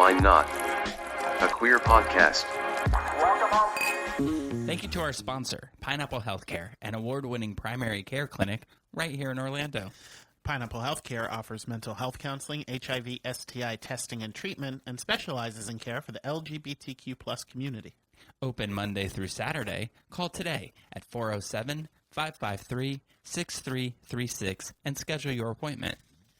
Why Not? A queer podcast. Thank you to our sponsor, Pineapple Healthcare, an award-winning primary care clinic right here in Orlando. Pineapple Healthcare offers mental health counseling, HIV, STI testing and treatment, and specializes in care for the LGBTQ plus community. Open Monday through Saturday. Call today at 407-553-6336 and schedule your appointment.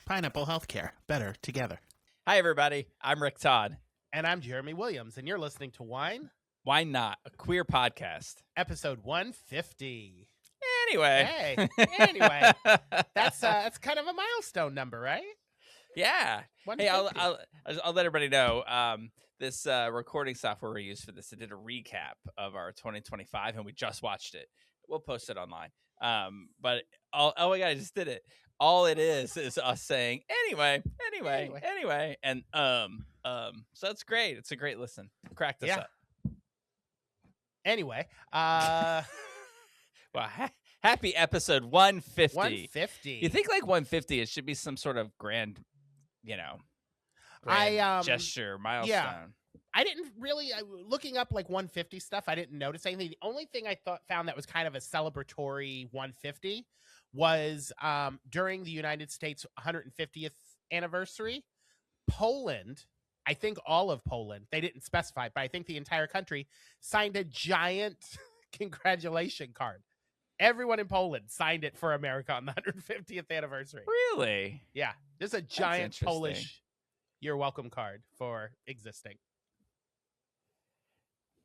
Pineapple Healthcare. Better together. Hi, everybody. I'm Rick Todd. And I'm Jeremy Williams, and you're listening to Wine, Why Not? A queer podcast. episode 150. Anyway. Anyway, that's kind of a milestone number, right? Yeah. Hey, 150. I'll let everybody know. This recording software we use for this, it did a recap of our 2025, and we just watched it. We'll post it online. But oh my God, I just did it. All it is us saying anyway, and so it's great. It's a great listen. Crack this up. Anyway, well, happy episode 150. 150. You think like 150? It should be some sort of grand, gesture milestone. Yeah. I didn't really looking up like 150 stuff. I didn't notice anything. The only thing I found that was kind of a celebratory 150 was during the United States 150th anniversary, Poland. I think all of Poland, they didn't specify, but I think the entire country signed a giant congratulation card. Everyone in Poland signed it for America on the 150th anniversary. Really? Yeah. There's a giant Polish "You're welcome" card for existing.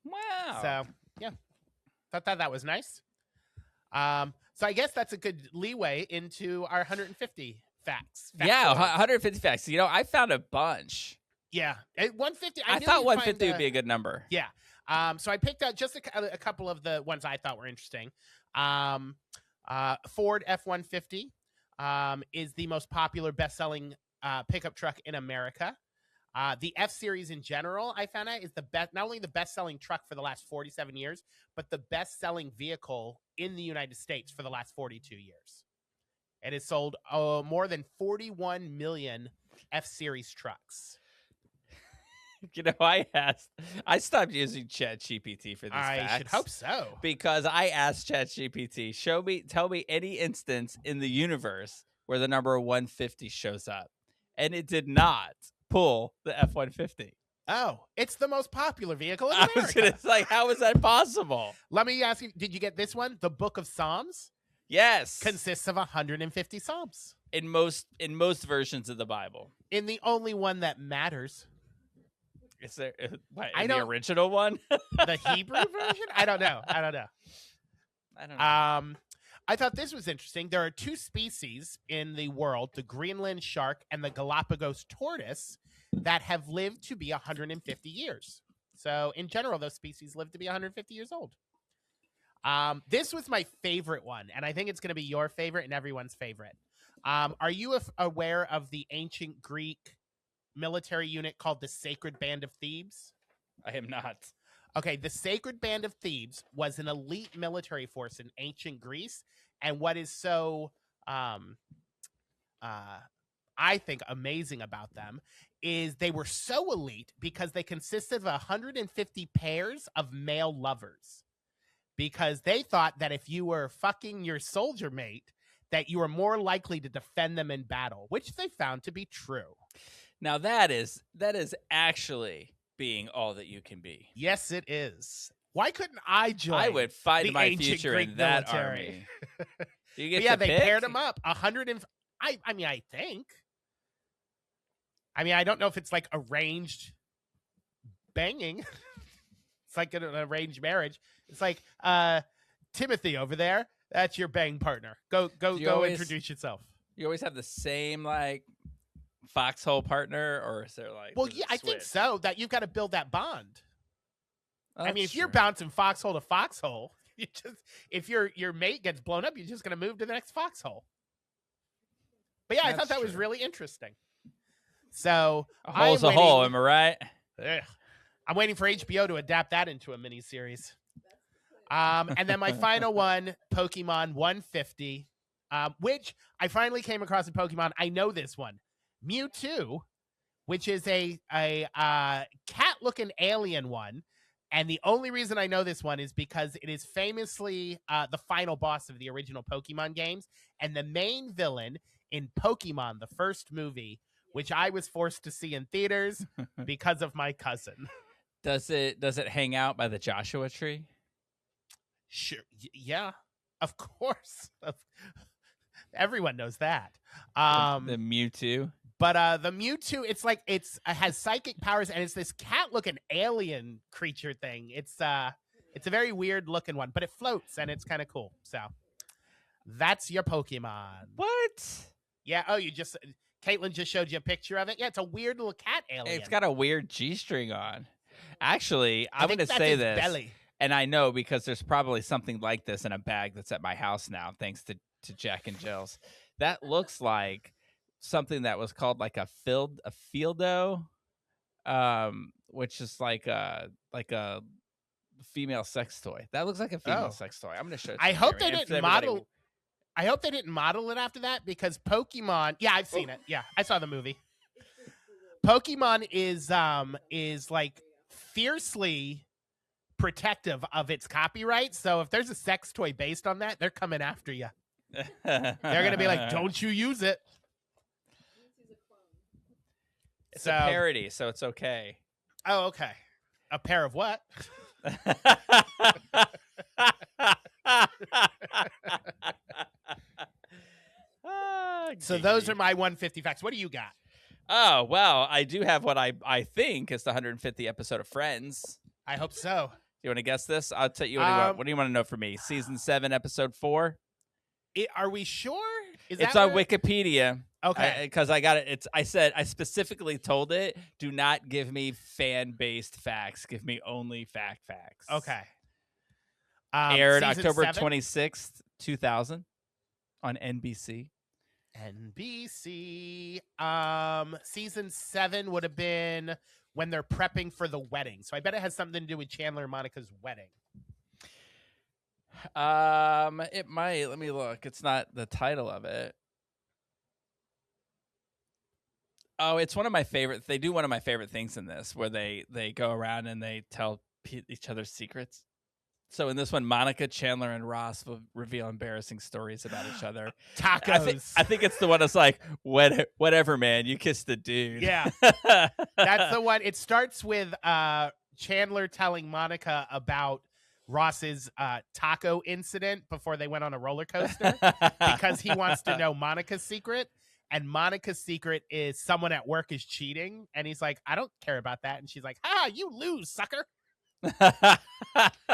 Wow. So, yeah. Thought that was nice. So I guess that's a good leeway into our 150 facts. Yeah, 150 facts. I found a bunch. Yeah. 150. I thought 150 would be a good number. Yeah. So I picked out just a couple of the ones I thought were interesting. Ford F-150 is the most popular best-selling pickup truck in America. The F-Series in general, I found out, is the best, not only the best-selling truck for the last 47 years, but the best-selling vehicle in the United States for the last 42 years. It has sold more than 41 million F-Series trucks. I stopped using ChatGPT for these facts. I should hope so. Because I asked ChatGPT, tell me any instance in the universe where the number 150 shows up. And it did not pull the F-150. Oh, it's the most popular vehicle in America. It's like, how is that possible? Let me ask you, did you get this one? The Book of Psalms? Yes. Consists of 150 Psalms. In most versions of the Bible. In the only one that matters. Is there the original one? The Hebrew version? I don't know. I thought this was interesting. There are two species in the world, the Greenland shark and the Galapagos tortoise, that have lived to be 150 years. So in general, those species live to be 150 years old. This was my favorite one, and I think it's going to be your favorite and everyone's favorite. Are you aware of the ancient Greek military unit called the Sacred Band of Thebes? I am not. Okay, the Sacred Band of Thebes was an elite military force in ancient Greece, and what is so, I think, amazing about them is they were so elite because they consisted of 150 pairs of male lovers, because they thought that if you were fucking your soldier mate, that you were more likely to defend them in battle, which they found to be true. Now that is actually being all that you can be. Yes, it is. Why couldn't I join? I would find my ancient future Greek in that military. army. You get Yeah, to they pick? paired them up. I think. I don't know if it's like arranged banging. It's like an arranged marriage. It's like Timothy over there. That's your bang partner. Go introduce yourself. You always have the same foxhole partner, or is there like? Well, yeah, I think so. That you've got to build that bond. If you're true. bouncing foxhole to foxhole, if your mate gets blown up, you're just going to move to the next foxhole. But yeah, I thought that was really interesting. So A hole's a hole, am I right? I'm waiting for HBO to adapt that into a miniseries. And then my final one, Pokemon 150, which I finally came across in Pokemon. I know this one. Mewtwo which is a cat-looking alien one. And the only reason I know this one is because it is famously the final boss of the original Pokemon games and the main villain in Pokemon, the first movie, which I was forced to see in theaters because of my cousin. Does it hang out by the Joshua tree? Sure. Yeah, of course. Everyone knows that. The Mewtwo. But the Mewtwo, it's like it has psychic powers, and it's this cat-looking alien creature thing. It's a very weird-looking one, but it floats, and it's kind of cool. So that's your Pokemon. What? Yeah. Oh, Caitlin just showed you a picture of it. Yeah, it's a weird little cat alien. It's got a weird G-string on. Actually, I'm going to that's say his this, belly. and I know because there's probably something like this in a bag that's at my house now, thanks to Jack and Jill's. That looks like something that was called like a fieldo, which is like a female sex toy. That looks like a female sex toy. I'm going to show it to you. I hope they didn't model it after that, because Pokemon. Yeah, I've seen it. Yeah, I saw the movie. Pokemon is like fiercely protective of its copyright. So if there's a sex toy based on that, they're coming after you. They're gonna be like, "Don't you use it?" It's a parody, so it's okay. Oh, okay. A pair of what? So those are my 150 facts. What do you got? Oh, well, I do have what I think is the 150th episode of Friends. I hope so. You want to guess this? I'll tell you. What do you want to know from me? Season 7, episode 4. Are we sure? It's on Wikipedia. Okay. Because I got it. I specifically told it, do not give me fan-based facts. Give me only facts. Okay. Aired October 26th, 2000 on NBC. Season 7 would have been when they're prepping for the wedding. So I bet it has something to do with Chandler and Monica's wedding. It might. Let me look. It's not the title of it. Oh, it's one of my favorite. They do one of my favorite things in this, where they go around and they tell each other's secrets. So in this one, Monica, Chandler, and Ross will reveal embarrassing stories about each other. Tacos. I think it's the one that's like, whatever, man, you kissed the dude. Yeah. That's the one. It starts with Chandler telling Monica about Ross's taco incident before they went on a roller coaster because he wants to know Monica's secret. And Monica's secret is someone at work is cheating. And he's like, I don't care about that. And she's like, you lose, sucker.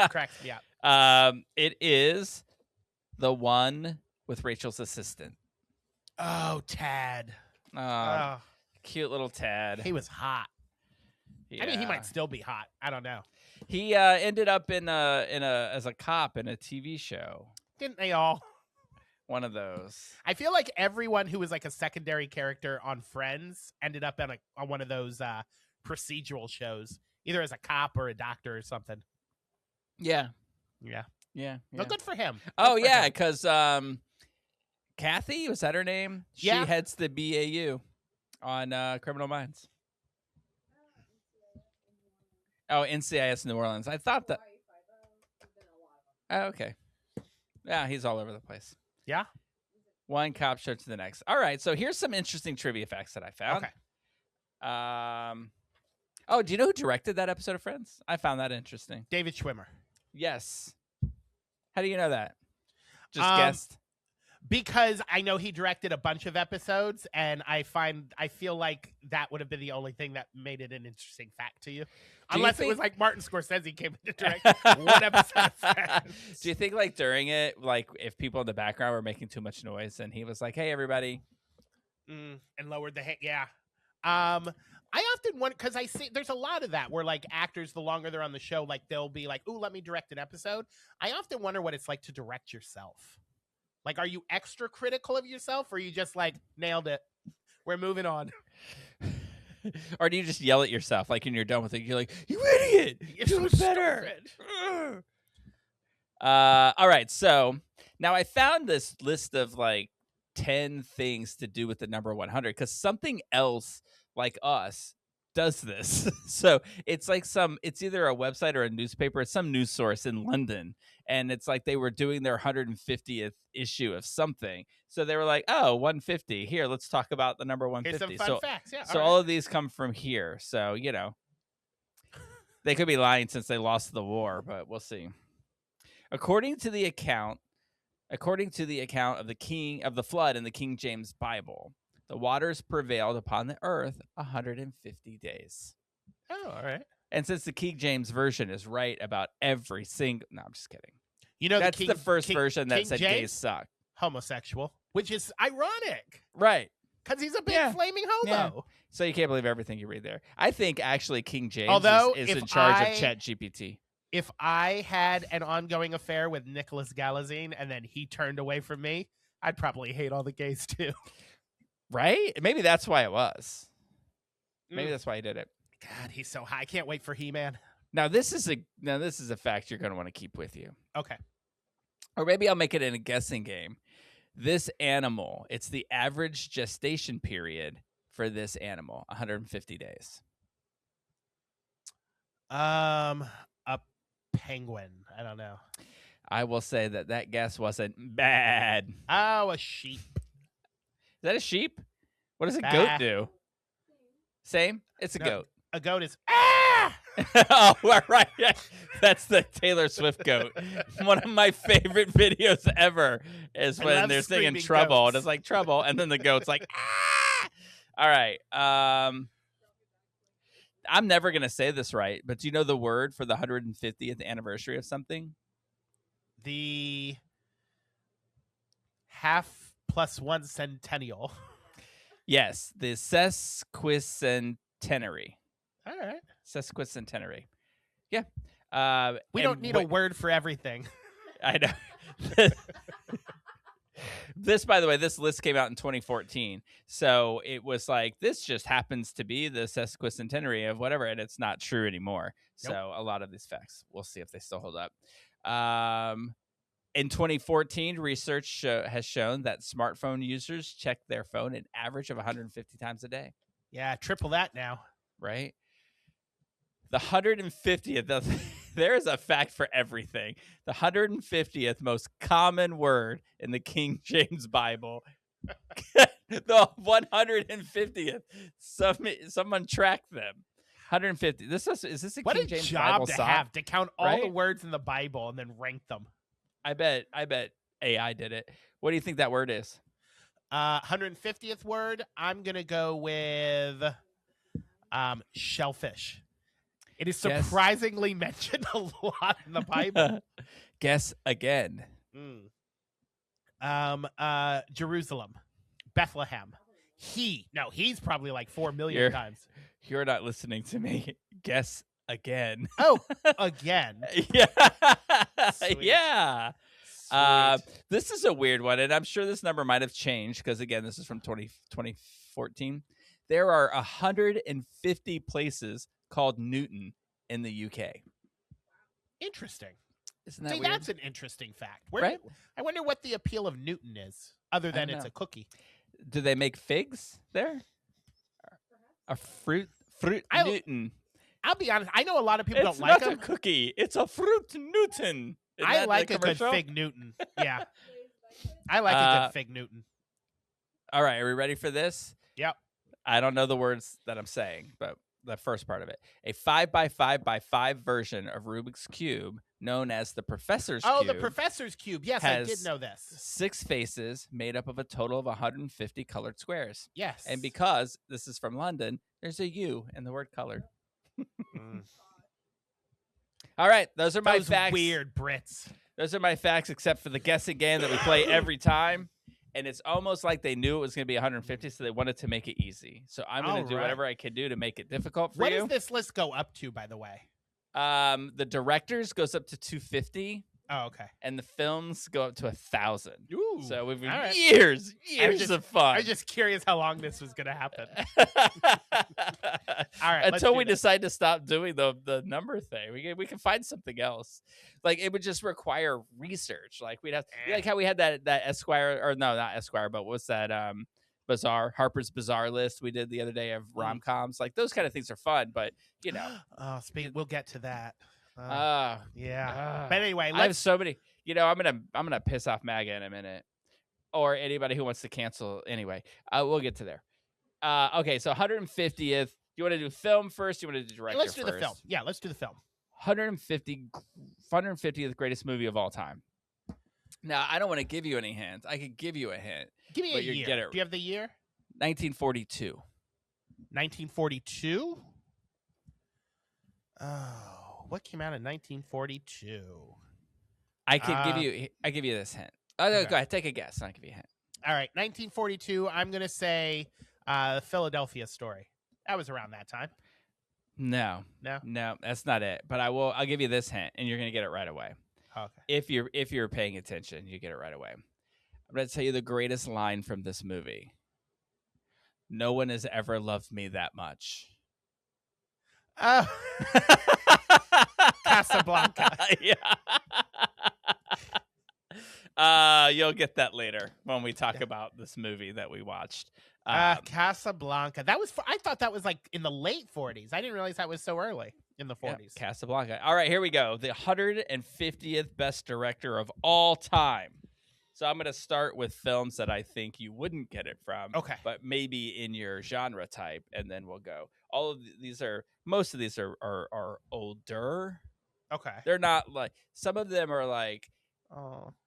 Cracks me up. It is the one with Rachel's assistant. Oh, Tad. Oh, cute little Tad. He was hot. Yeah. I mean, he might still be hot. I don't know. He ended up as a cop in a TV show. Didn't they all? One of those. I feel like everyone who was like a secondary character on Friends ended up on one of those procedural shows, either as a cop or a doctor or something. Yeah. Well, good for him. Because Kathy, was that her name? Yeah. She heads the BAU on Criminal Minds. Oh, NCIS New Orleans. I thought that. Oh, okay. Yeah, he's all over the place. Yeah. One cop show to the next. All right, so here's some interesting trivia facts that I found. Okay. Do you know who directed that episode of Friends? I found that interesting. David Schwimmer. Yes. How do you know that? Just guessed? Because I know he directed a bunch of episodes, and I feel like that would have been the only thing that made it an interesting fact to you. Unless it was like Martin Scorsese came in to direct one episode of Friends. Do you think like during it, like if people in the background were making too much noise and he was like, hey, everybody. And lowered the hand. Yeah. I often wonder, because I see there's a lot of that where like actors, the longer they're on the show, like they'll be like, ooh, let me direct an episode. I often wonder what it's like to direct yourself. Like, are you extra critical of yourself, or are you just like, nailed it, we're moving on? Or do you just yell at yourself, like when you're done with it? You're like, you idiot! You're Do it so better! All right, so now I found this list of like 10 things to do with the number 100 because something else like us does this. So it's like it's either a website or a newspaper. It's some news source in London. And it's like they were doing their 150th issue of something. So they were like, oh, 150. Here, let's talk about the number 150. Here's some fun facts. Yeah. So all of these come from here. So, they could be lying since they lost the war, but we'll see. According to the account of the flood in the King James Bible, the waters prevailed upon the earth 150 days. Oh, all right. And since the King James version is right about every single... No, I'm just kidding. That's the first version that said James, gays suck. Homosexual, which is ironic. Right. Because he's a big flaming homo. Yeah. So you can't believe everything you read there. I think actually King James is in charge of ChatGPT. If I had an ongoing affair with Nicholas Galazine and then he turned away from me, I'd probably hate all the gays too. Right? Maybe that's why it was. Maybe that's why he did it. God, he's so high. I can't wait for He-Man. Now this is a fact you're going to want to keep with you. Okay. Or maybe I'll make it in a guessing game. This animal, it's the average gestation period for this animal, 150 days. A penguin. I don't know. I will say that guess wasn't bad. Oh, a sheep. Is that a sheep? What does a goat do? Same? It's a goat. A goat is Oh, right. That's the Taylor Swift goat. One of my favorite videos ever is when they're singing Trouble. Goats. And it's like Trouble. And then the goat's like, ah! All right. I'm never going to say this right, but do you know the word for the 150th anniversary of something? The half plus one centennial. Yes, the sesquicentenary. All right. Sesquicentenary. Yeah. We don't need a word for everything. I know. This, by the way, this list came out in 2014. So it was like, this just happens to be the sesquicentenary of whatever, and it's not true anymore. Nope. So a lot of these facts, we'll see if they still hold up. In 2014, research has shown that smartphone users check their phone an average of 150 times a day. Yeah, triple that now. Right? The 150th, there is a fact for everything. The 150th most common word in the King James Bible. The 150th. Someone track them. 150. Is this a what King a James job Bible to song? have to count all Right? the words in the Bible and then rank them. I bet AI did it. What do you think that word is? 150th word, I'm going to go with shellfish. It is surprisingly mentioned a lot in the Bible. Guess again. Jerusalem. Bethlehem. He's probably like 4 million times. You're not listening to me. Guess again. Oh, again. Yeah. Sweet. Yeah. Sweet. This is a weird one, and I'm sure this number might have changed because, again, this is from 2014. There are 150 places called Newton in the UK. Interesting. Isn't that weird? That's an interesting fact. Right? I wonder what the appeal of Newton is, other than it's know. a cookie. Do they make figs there? A fruit Newton. I'll be honest. I know a lot of people It's don't like not them. a cookie. It's a fruit Newton. Isn't I that like the a good commercial? fig Newton. Yeah. I like a good fig Newton. All right, are we ready for this? Yep. I don't know the words that I'm saying, but the first part of it. A 5x5x5 version of Rubik's Cube, known as the Professor's Cube. Oh, the Professor's Cube. Yes, I did know this. 6 faces made up of a total of 150 colored squares. Yes. And because this is from London, there's a U in the word colored. All right, those are my facts. Weird Brits. Those are my facts, except for the guessing game that we play every time. And it's almost like they knew it was going to be 150, so they wanted to make it easy. So I'm going to do whatever I can do to make it difficult for you. What does this list go up to, by the way? The directors goes up to 250. Oh, okay. and the films go up to 1,000. Ooh, So we've all right. years just- of fun. I was just curious how long this was going to happen. All right, let's Until do we this. decide to stop doing the number thing, we can find something else. Like it would just require research. Like we'd have like how we had that Esquire, or no, not Esquire, but what's that Harper's Bazaar list we did the other day of rom-coms. Like those kind of things are fun, but you know. Oh, we'll get to that. Yeah. But anyway, I have so many. You know, I'm gonna piss off MAGA in a minute, or anybody who wants to cancel. Anyway, we'll get to there. Okay, so 150th. You want to do film first? You want to do director let's do first? the film. Yeah, let's do the film. 150th greatest movie of all time. Now, I don't want to give you any hints. I could give you a hint. Give me a but you year. get it. Do you have the year? 1942. 1942. Oh, what came out in 1942? I give you this hint. Oh, Okay. Go ahead, take a guess. I'll give you a hint. All right, 1942. I'm gonna say Philadelphia Story. That was around that time. No, that's not it. But I'll give you this hint, and you're gonna get it right away. Okay. If you're paying attention, you get it right away. I'm gonna tell you the greatest line from this movie. No one has ever loved me that much. Oh. Casablanca. Yeah. You'll get that later when we talk about this movie that we watched. Casablanca. That was. I thought that was like in the late 40s. I didn't realize that was so early in the 40s. Yeah, Casablanca. All right, here we go. The 150th best director of all time. So I'm going to start with films that I think you wouldn't get it from. Okay. But maybe in your genre type, and then we'll go. Most of these are older. Okay. They're not like, some of them are like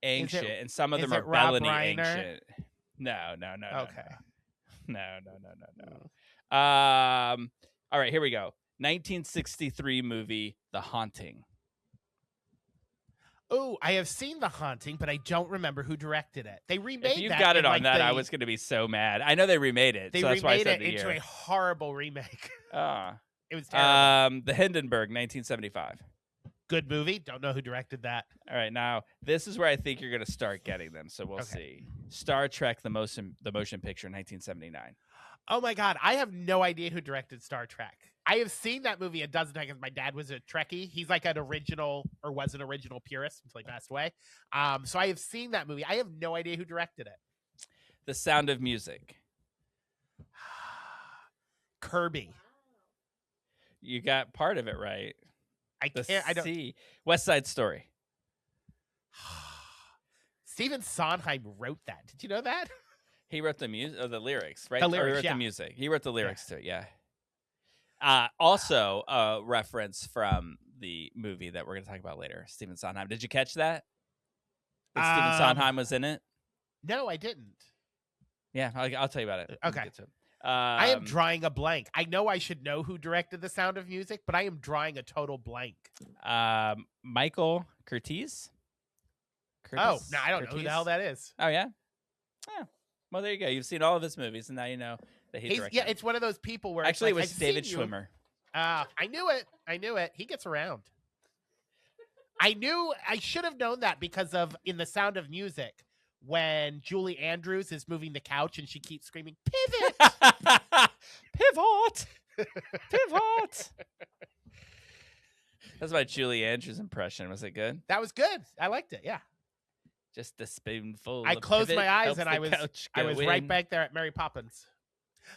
ancient, and some of them are Bellany ancient. No. Okay. No. All right, here we go. 1963 movie, The Haunting. Oh, I have seen The Haunting, but I don't remember who directed it. They remade If you've that got it in, on like, that, I was going to be so mad. I know they remade it. They so that's why I remade said it the into year. a horrible remake. Ah. It was terrible. The Hindenburg, 1975. Good movie. Don't know who directed that. All right, now this is where I think you're going to start getting them. So we'll see. Star Trek: The Motion Picture, 1979. Oh my God, I have no idea who directed Star Trek. I have seen that movie a dozen times. My dad was a Trekkie. He's like an original, or was an original purist until he passed away. So I have seen that movie. I have no idea who directed it. The Sound of Music. Kirby. You got part of it right. I don't. See. West Side Story. Stephen Sondheim wrote that. Did you know that? He wrote the music, or the lyrics, right? The lyrics, or he wrote yeah. the music. He wrote the lyrics to it, yeah. Also, a reference from the movie that we're going to talk about later, Stephen Sondheim. Did you catch that? That Stephen Sondheim was in it? No, I didn't. Yeah, I'll tell you about it. Okay. Get to it. I am drawing a blank. I know I should know who directed The Sound of Music, but I am drawing a total blank. Michael Curtiz? Oh, no, I don't know who the hell that is. Oh, yeah? Yeah. Well, there you go. You've seen all of his movies, and now you know that he directed. Yeah, it's one of those people where actually, it's like, it was David Schwimmer. I knew it. He gets around. I should have known that because of in The Sound of Music when Julie Andrews is moving the couch and she keeps screaming, "Pivot! Pivot! Pivot!" That's my Julie Andrews impression. Was it good? That was good. I liked it. Yeah. Just a spoonful. I of closed pivot my eyes helps and the I was couch I go was right in. back there at Mary Poppins.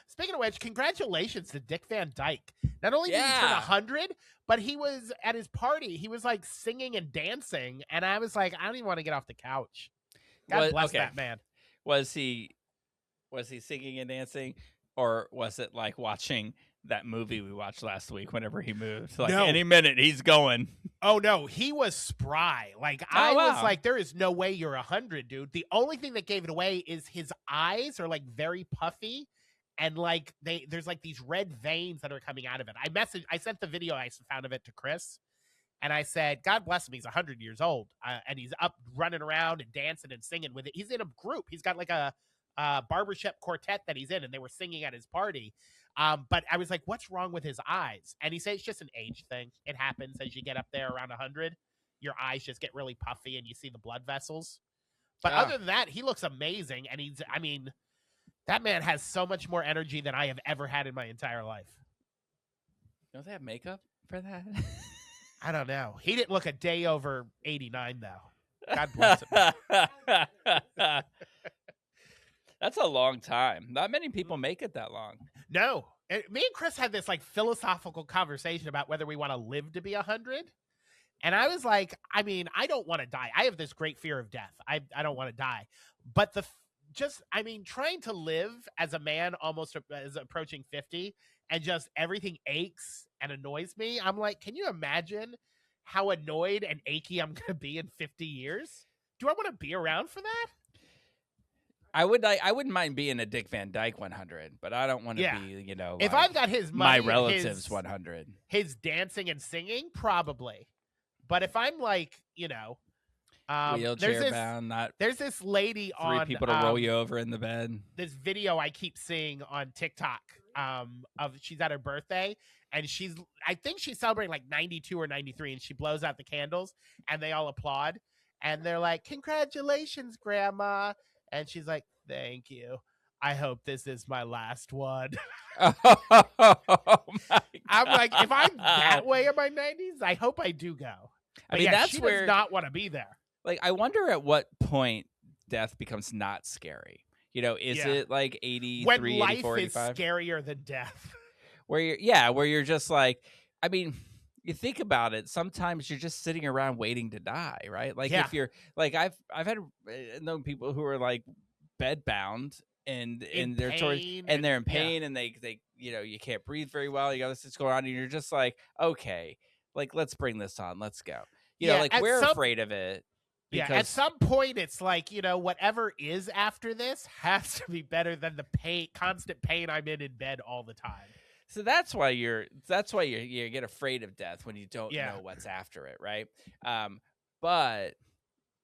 Speaking of which, congratulations to Dick Van Dyke. Not only did he turn 100, but he was at his party. He was like singing and dancing, and I was like, I don't even want to get off the couch. God bless that man. Was he singing and dancing, or was it like watching that movie we watched last week? Whenever he moved, like No. any minute he's going. Oh no, he was spry. Like I was like, there is no way you're 100, dude. The only thing that gave it away is his eyes are like very puffy. And like there's like these red veins that are coming out of it. I sent the video I found of it to Chris, and I said, God bless him. He's 100 years old, and he's up running around and dancing and singing with it. He's in a group. He's got like a barbershop quartet that he's in, and they were singing at his party. But I was like, what's wrong with his eyes? And he said it's just an age thing. It happens as you get up there around 100. your eyes just get really puffy and you see the blood vessels. But Ah. other than that, he looks amazing. And I mean, that man has so much more energy than I have ever had in my entire life. Don't they have makeup for that? I don't know. He didn't look a day over 89, though. God bless him. That's a long time. Not many people make it that long. No. Me and Chris had this like philosophical conversation about whether we want to live to be 100. And I was like, I mean, I don't want to die. I have this great fear of death. I don't want to die. But trying to live as a man almost as approaching 50 and just everything aches and annoys me. I'm like, can you imagine how annoyed and achy I'm going to be in 50 years? Do I want to be around for that? I wouldn't mind being a Dick Van Dyke 100, but I don't want to be, if I've got his money, my relatives 100. His dancing and singing, probably. But if I'm like, wheelchair bound, there's this lady three on people to roll you over in the bed. This video I keep seeing on TikTok of she's at her birthday and I think she's celebrating like 92 or 93 and she blows out the candles and they all applaud and they're like, "Congratulations, Grandma." And she's like, "Thank you. I hope this is my last one." Oh my I'm like, if I'm that way in my 90s, I hope I do go. But I mean, that's she where does not want to be there. Like, I wonder at what point death becomes not scary. Is it like 83, when 84, life 85? is scarier than death? Where you're just like, I mean, you think about it, sometimes you're just sitting around waiting to die, right? Like if you're like, I've had known people who are like bedbound and they're they're in pain and they you can't breathe very well. You got this going on and you're just like, okay, like let's bring this on, let's go. Like we're afraid of it. Yeah, at some point it's like, whatever is after this has to be better than the constant pain I'm in bed all the time. So that's why you get afraid of death when you don't know what's after it, right? But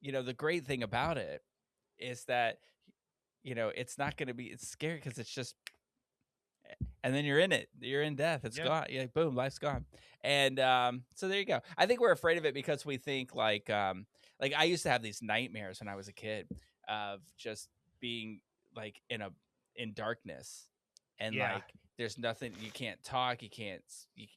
the great thing about it is that it's not going to be, it's scary because it's just, and then you're in it. You're in death. It's gone. Yeah, boom, life's gone. And so there you go. I think we're afraid of it because we think like I used to have these nightmares when I was a kid of just being like in darkness and like there's nothing, you can't talk, you can't,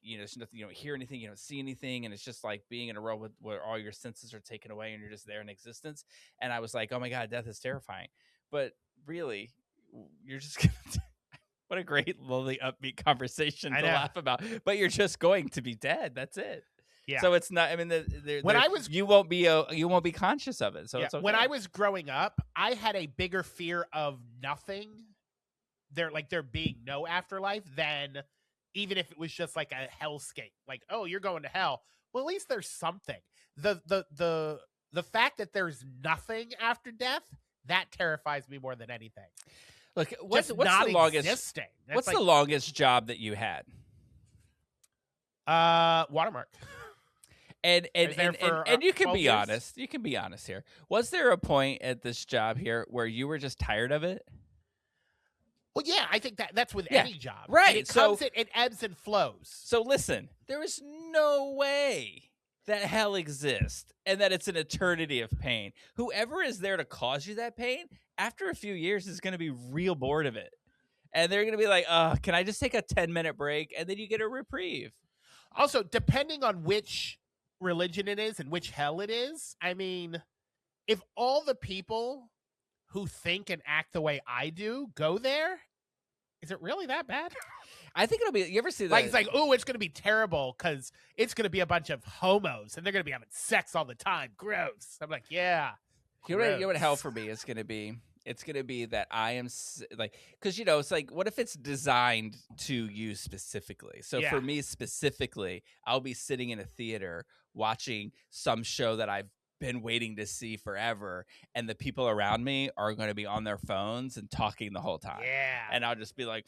there's nothing, you don't hear anything, you don't see anything, and it's just like being in a world where all your senses are taken away and you're just there in existence. And I was like, oh my God, death is terrifying. But really, you're just gonna what a great, lovely, upbeat conversation to laugh about. But you're just going to be dead. That's it. Yeah. So it's not. I mean, you won't be conscious of it. So it's okay. When I was growing up, I had a bigger fear of nothing. There being no afterlife than even if it was just like a hellscape. Like, oh, you're going to hell. Well, at least there's something. The fact that there's nothing after death, that terrifies me more than anything. Look, what's the longest? What's the longest job that you had? Watermark. And you can be honest. You can be honest here. Was there a point at this job here where you were just tired of it? Well, yeah, I think that's with any job. Right. And it ebbs and flows. So listen, there is no way that hell exists and that it's an eternity of pain. Whoever is there to cause you that pain, after a few years is going to be real bored of it. And they're going to be like, can I just take a 10-minute break? And then you get a reprieve. Also, depending on which religion it is and which hell it is, I mean, if all the people who think and act the way I do go there, is it really that bad? I think it'll be. You ever see that? Like it's like, oh, it's going to be terrible because it's going to be a bunch of homos and they're going to be having sex all the time. Gross. I'm like, yeah. You know what hell for me is going to be? It's going to be that I am like, because it's like, what if it's designed to you specifically? So for me specifically, I'll be sitting in a theater watching some show that I've been waiting to see forever, and the people around me are going to be on their phones and talking the whole time. Yeah. And I'll just be like,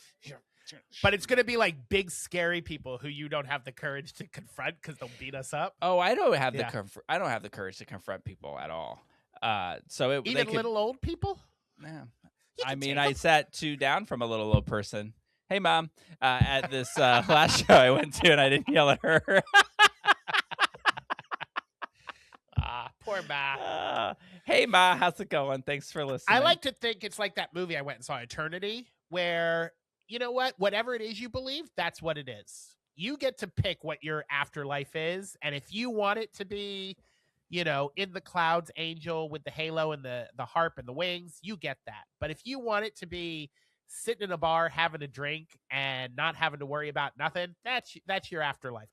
but it's going to be like big scary people who you don't have the courage to confront because they'll beat us up. Oh, I don't have I don't have the courage to confront people at all. So even little old people. Yeah. I mean, I sat 2 down from a little old person. Hey, Mom, at this last show I went to, and I didn't yell at her. Poor Ma. Hey, Ma, how's it going? Thanks for listening. I like to think it's like that movie I went and saw, Eternity, where, you know what? Whatever it is you believe, that's what it is. You get to pick what your afterlife is. And if you want it to be, you know, in the clouds, angel with the halo and the harp and the wings, you get that. But if you want it to be sitting in a bar, having a drink and not having to worry about nothing, that's your afterlife.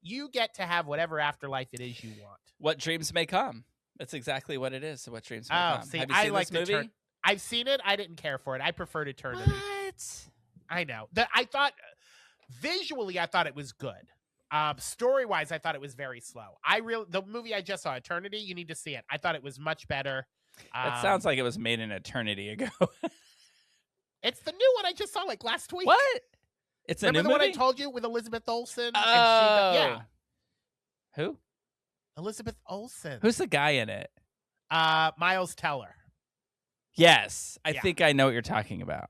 You get to have whatever afterlife it is you want. What dreams may come. That's exactly what it is. What dreams may come. See, Have you I seen like this movie? I've seen it. I didn't care for it. I preferred Eternity. What? I know. I thought visually, I thought it was good. Story wise, I thought it was very slow. The movie I just saw, Eternity, you need to see it. I thought it was much better. That sounds like it was made an eternity ago. It's the new one I just saw like last week. What? It's a Remember new the movie? one I told you with Elizabeth Olsen? Oh. Yeah. Who? Elizabeth Olsen. Who's the guy in it? Miles Teller. Yes. I Yeah. think I know what you're talking about.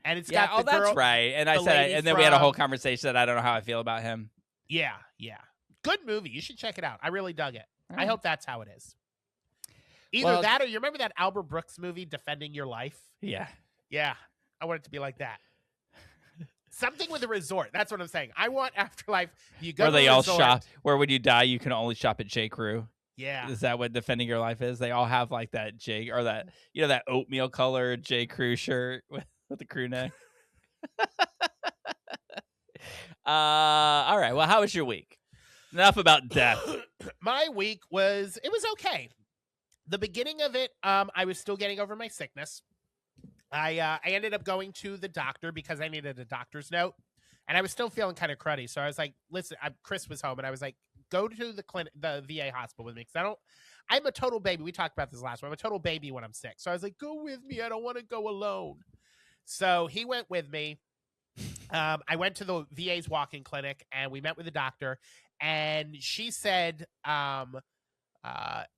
And it's Yeah, got the girl. that's right. And I the said, lady and then we had a whole from- conversation that I don't know how I feel about him. Yeah. Good movie. You should check it out. I really dug it. All I right. hope that's how it is. Either Well- that or you remember that Albert Brooks movie, Defending Your Life? Yeah. Yeah. I want it to be like that. Something with a resort. That's what I'm saying. I want afterlife. You go Where to they a all resort. shop, where when you die, you can only shop at J. Crew. Yeah. Is that what Defending Your Life is? They all have like that J, or that, you know, that oatmeal colored J. Crew shirt with the crew neck. All right. Well, how was your week? Enough about death. My week was okay. The beginning of it, I was still getting over my sickness. I ended up going to the doctor because I needed a doctor's note, and I was still feeling kind of cruddy. So I was like, "Listen," Chris was home, and I was like, "Go to the clinic, the VA hospital with me," because I'm a total baby. We talked about this last one. I'm a total baby when I'm sick. So I was like, "Go with me. I don't want to go alone." So he went with me. I went to the VA's walk-in clinic, and we met with the doctor, and she said,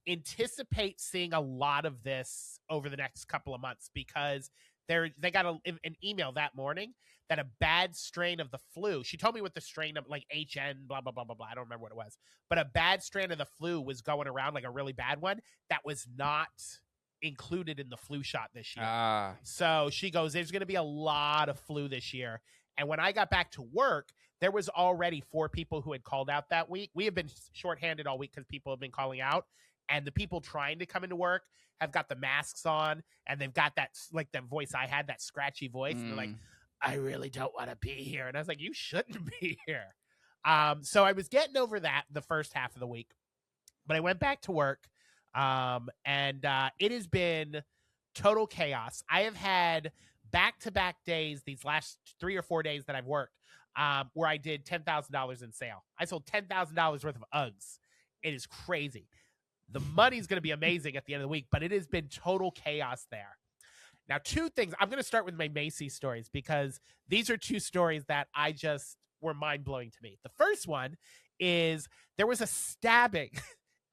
anticipate seeing a lot of this over the next couple of months because they got an email that morning that a bad strain of the flu. She told me what the strain of, like, HN blah blah blah blah blah. I don't remember what it was, but a bad strain of the flu was going around, like a really bad one that was not included in the flu shot this year. So she goes, "There's going to be a lot of flu this year." And when I got back to work, there was already 4 people who had called out that week. We have been shorthanded all week because people have been calling out. And the people trying to come into work have got the masks on, and they've got that, like, the voice I had, that scratchy voice. And they're like, "I really don't want to be here." And I was like, "You shouldn't be here." So I was getting over that the first half of the week. But I went back to work, and it has been total chaos. I have had back-to-back days these last 3 or 4 days that I've worked where I did $10,000 in sale. I sold $10,000 worth of Uggs. It is crazy. The money's going to be amazing at the end of the week, but it has been total chaos there. Now, 2 things. I'm going to start with my Macy's stories because these are 2 stories that I just were mind-blowing to me. The first one is there was a stabbing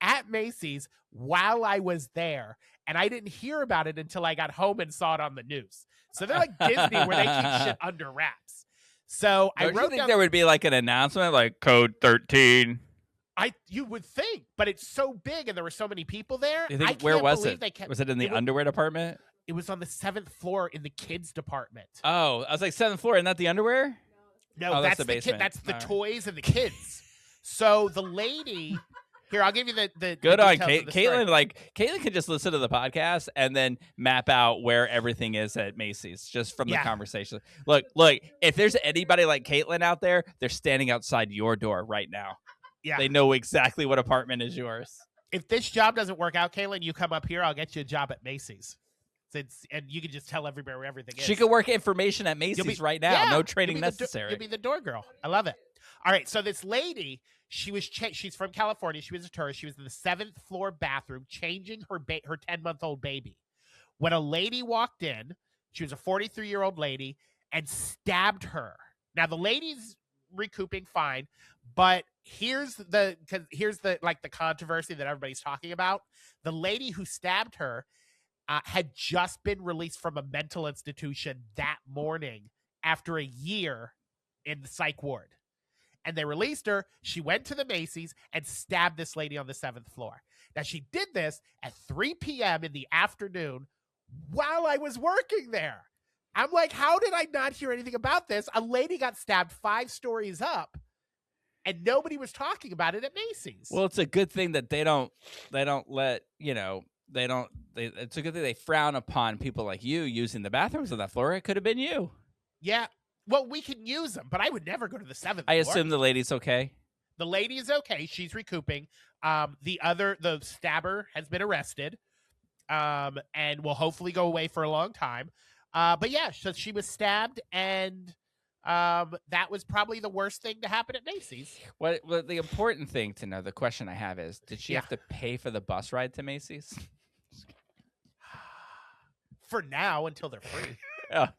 at Macy's while I was there, and I didn't hear about it until I got home and saw it on the news. So they're like Disney where they keep shit under wraps. So I wrote think down, there would be like an announcement like code 13. you would think, but it's so big and there were so many people there. You think, I can't where was believe it? They kept, Was it in the underwear department? It was on the 7th floor in the kids department. Oh, I was like 7th floor, and not the underwear? No, Oh, that's the the kid. basement. That's the All right. toys and the kids. So the lady here, I'll give you the Good the on details of the story. Caitlin. Like, Caitlin can just listen to the podcast and then map out where everything is at Macy's just from the Yeah. conversation. Look, if there's anybody like Caitlin out there, they're standing outside your door right now. Yeah. They know exactly what apartment is yours. If this job doesn't work out, Caitlin, you come up here. I'll get you a job at Macy's. And you can just tell everybody where everything is. She could work information at Macy's right now. Yeah, No you'll training be necessary. You'll be the door girl. I love it. All right, so this lady, she's from California. She was a tourist. She was in the 7th floor bathroom changing her 10-month-old baby. When a lady walked in, she was a 43-year-old lady, and stabbed her. Now the lady's recouping fine, but here's the controversy that everybody's talking about. The lady who stabbed her had just been released from a mental institution that morning after a year in the psych ward. And they released her. She went to the Macy's and stabbed this lady on the 7th floor. Now, she did this at 3 p.m. in the afternoon while I was working there. I'm like, how did I not hear anything about this? A lady got stabbed 5 stories up, and nobody was talking about it at Macy's. Well, it's a good thing that they don't let, it's a good thing they frown upon people like you using the bathrooms on that floor. It could have been you. Yeah. Well, we can use them, but I would never go to the 7th I floor. assume the lady's okay. The lady is okay. She's recouping. The stabber has been arrested, and will hopefully go away for a long time. But yeah, so she was stabbed, and that was probably the worst thing to happen at Macy's. What the important thing to know, the question I have is, did she have to pay for the bus ride to Macy's? For now, until they're free. Not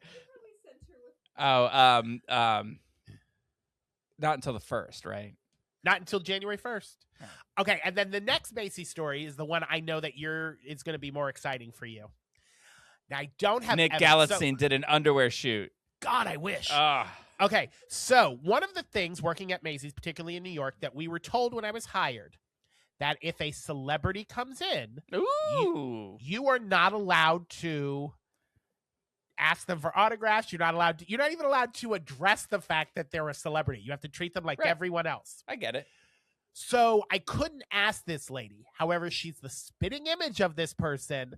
until the 1st, right? Not until January 1st. Okay, and then the next Macy's story is the one I know that it's going to be more exciting for you. Now, I don't have Nick Galitzine did an underwear shoot. God, I wish. Okay, so one of the things working at Macy's, particularly in New York, that we were told when I was hired, that if a celebrity comes in, you are not allowed to ask them for autographs. You're not even allowed to address the fact that they're a celebrity. You have to treat them like everyone else. I get it. So I couldn't ask this lady. However, she's the spitting image of this person.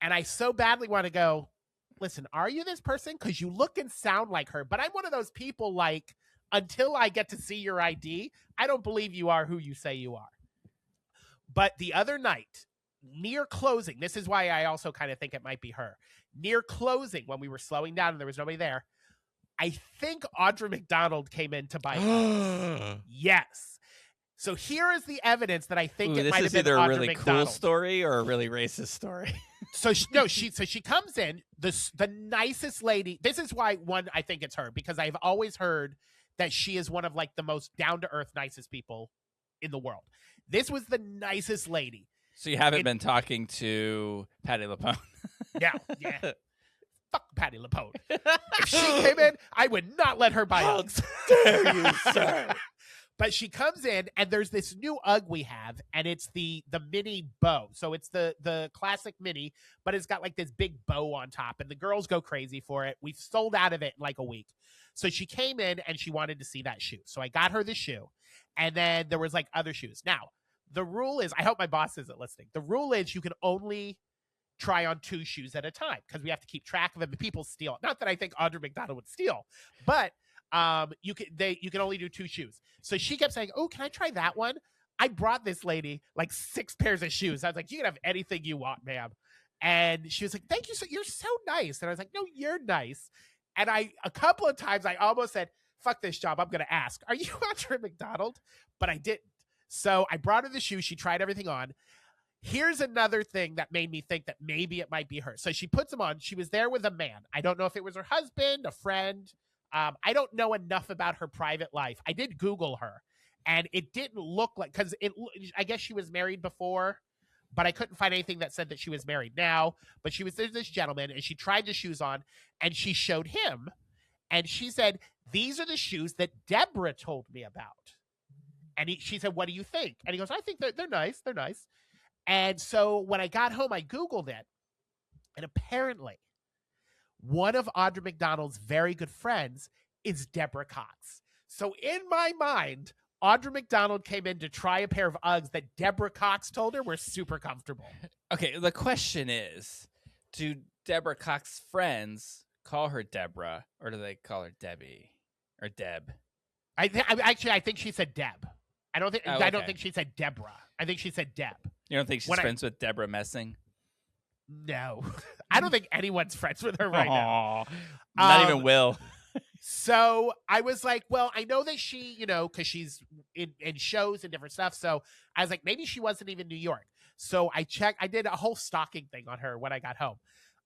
And I so badly want to go, listen, are you this person? Because you look and sound like her. But I'm one of those people, like, until I get to see your ID, I don't believe you are who you say you are. But the other night, near closing, this is why I also kind of think it might be her. Near closing, when we were slowing down and there was nobody there, I think Audra McDonald came in to buy Yes. So here is the evidence that I think it might have been Audra McDonald. This is either a really cool story or a really racist story. So she comes in, the nicest lady. This is why, one, I think it's her, because I've always heard that she is one of, like, the most down-to-earth, nicest people in the world. This was the nicest lady. So you haven't been talking to Patti LuPone? Yeah. Fuck Patti LuPone. If she came in, I would not let her buy Uggs. Dare you, sir? But she comes in, and there's this new Ugg we have, and it's the mini bow. So it's the classic mini, but it's got, like, this big bow on top, and the girls go crazy for it. We've sold out of it in, like, a week. So she came in, and she wanted to see that shoe. So I got her the shoe, and then there was, like, other shoes. Now, the rule is, I hope my boss isn't listening. The rule is you can only try on 2 shoes at a time because we have to keep track of them. People steal. Not that I think Audra McDonald would steal, but you can only do 2 shoes. So she kept saying, "Oh, can I try that one?" I brought this lady like 6 pairs of shoes. I was like, "You can have anything you want, ma'am." And she was like, "Thank you, so you're so nice." And I was like, "No, you're nice." And a couple of times I almost said, "Fuck this job. I'm going to ask, are you Audra McDonald?" But I didn't. So I brought her the shoes. She tried everything on. Here's another thing that made me think that maybe it might be her. So she puts them on. She was there with a man. I don't know if it was her husband, a friend. I don't know enough about her private life. I did Google her, and it didn't look like, because I guess she was married before, but I couldn't find anything that said that she was married now. But there's this gentleman, and she tried the shoes on, and she showed him, and she said, "These are the shoes that Deborah told me about." And she said, "What do you think?" And he goes, "I think they're nice. They're nice." And so when I got home, I Googled it. And apparently, one of Audra McDonald's very good friends is Deborah Cox. So in my mind, Audra McDonald came in to try a pair of Uggs that Deborah Cox told her were super comfortable. Okay, the question is, do Deborah Cox's friends call her Deborah, or do they call her Debbie or Deb? I think she said Deb. I don't think she said Deborah. I think she said Deb. You don't think she's friends with Deborah Messing? No. I don't think anyone's friends with her right now. Not even Will. So I was like, well, I know that she, because she's in shows and different stuff. So I was like, maybe she wasn't even New York. So I did a whole stalking thing on her when I got home.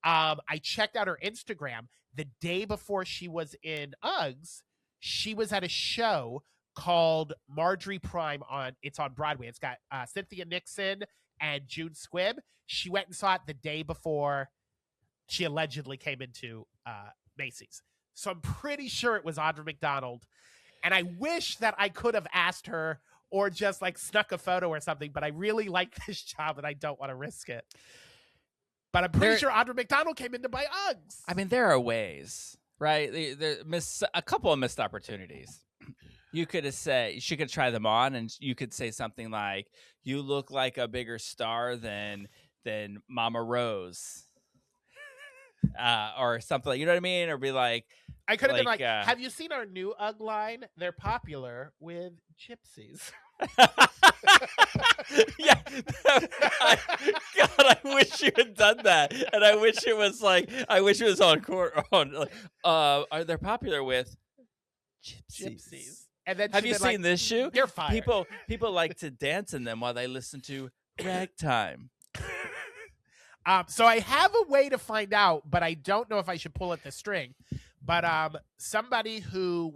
I checked out her Instagram. The day before she was in Uggs, she was at a show called Marjorie Prime it's on Broadway. It's got Cynthia Nixon and June Squibb. She went and saw it the day before she allegedly came into Macy's. So I'm pretty sure it was Audra McDonald. And I wish that I could have asked her, or just like snuck a photo or something. But I really like this job and I don't want to risk it. But I'm pretty sure Audra McDonald came in to buy Uggs. I mean, there are ways, right? A couple of missed opportunities. You could say she could try them on, and you could say something like, "You look like a bigger star than Mama Rose," or something. You know what I mean? Or be like, I could have been like, "Have you seen our new Ugg line? They're popular with gypsies." Yeah, God, I wish you had done that, and I wish it was on court. Are they popular with gypsies? And then have you seen this shoe? You're fired. People like to dance in them while they listen to ragtime. So I have a way to find out, but I don't know if I should pull at the string. But somebody who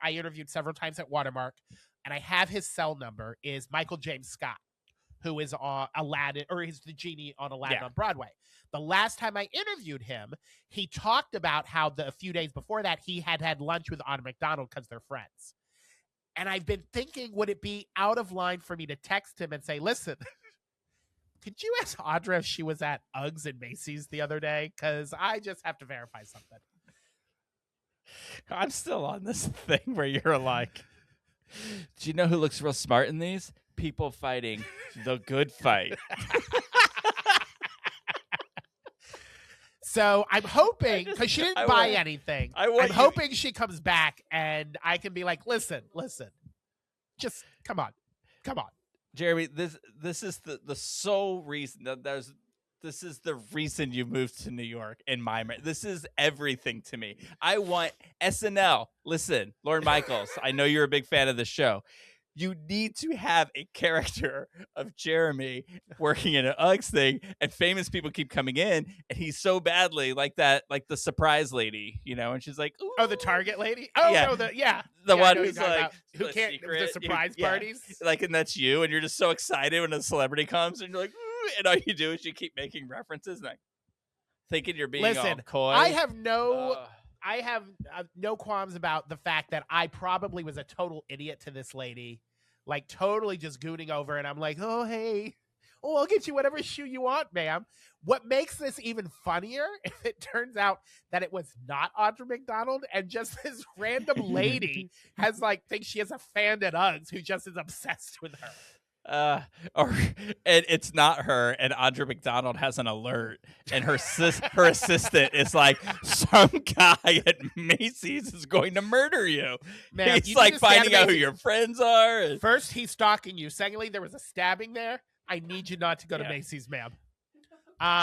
I interviewed several times at Watermark, and I have his cell number, is Michael James Scott, who is on Aladdin, or he's the genie on Aladdin on Broadway. The last time I interviewed him, he talked about how a few days before that he had lunch with Audra McDonald because they're friends. And I've been thinking, would it be out of line for me to text him and say, listen, could you ask Audra if she was at Uggs and Macy's the other day? Because I just have to verify something. I'm still on this thing where you're like, do you know who looks real smart in these? People fighting the good fight. So I'm hoping, because she didn't buy anything, I'm hoping she comes back and I can be like, listen, just come on. Jeremy, this is the sole reason this is the reason you moved to New York in my mind. This is everything to me. I want SNL. Listen, Lorne Michaels, I know you're a big fan of the show. You need to have a character of Jeremy working in an Uggs thing, and famous people keep coming in, and he's so badly like that, like the surprise lady, and she's like, ooh. Oh, the Target lady? Oh, yeah. No, the one who's like, who can't, the surprise parties? Like, and that's you, and you're just so excited when a celebrity comes, and you're like, ooh, and all you do is you keep making references, and like, thinking you're being all coy. I have no qualms about the fact that I probably was a total idiot to this lady, like totally just gooning over, and I'm like, oh, hey, I'll get you whatever shoe you want, ma'am. What makes this even funnier if it turns out that it was not Audra McDonald and just this random lady thinks she has a fan at Uggs who just is obsessed with her. And it's not her, and Audra McDonald has an alert, and her assistant is like, some guy at Macy's is going to murder you. Man, he's like finding out who your friends are. First, he's stalking you. Secondly, there was a stabbing there. I need you not to go to Macy's, ma'am.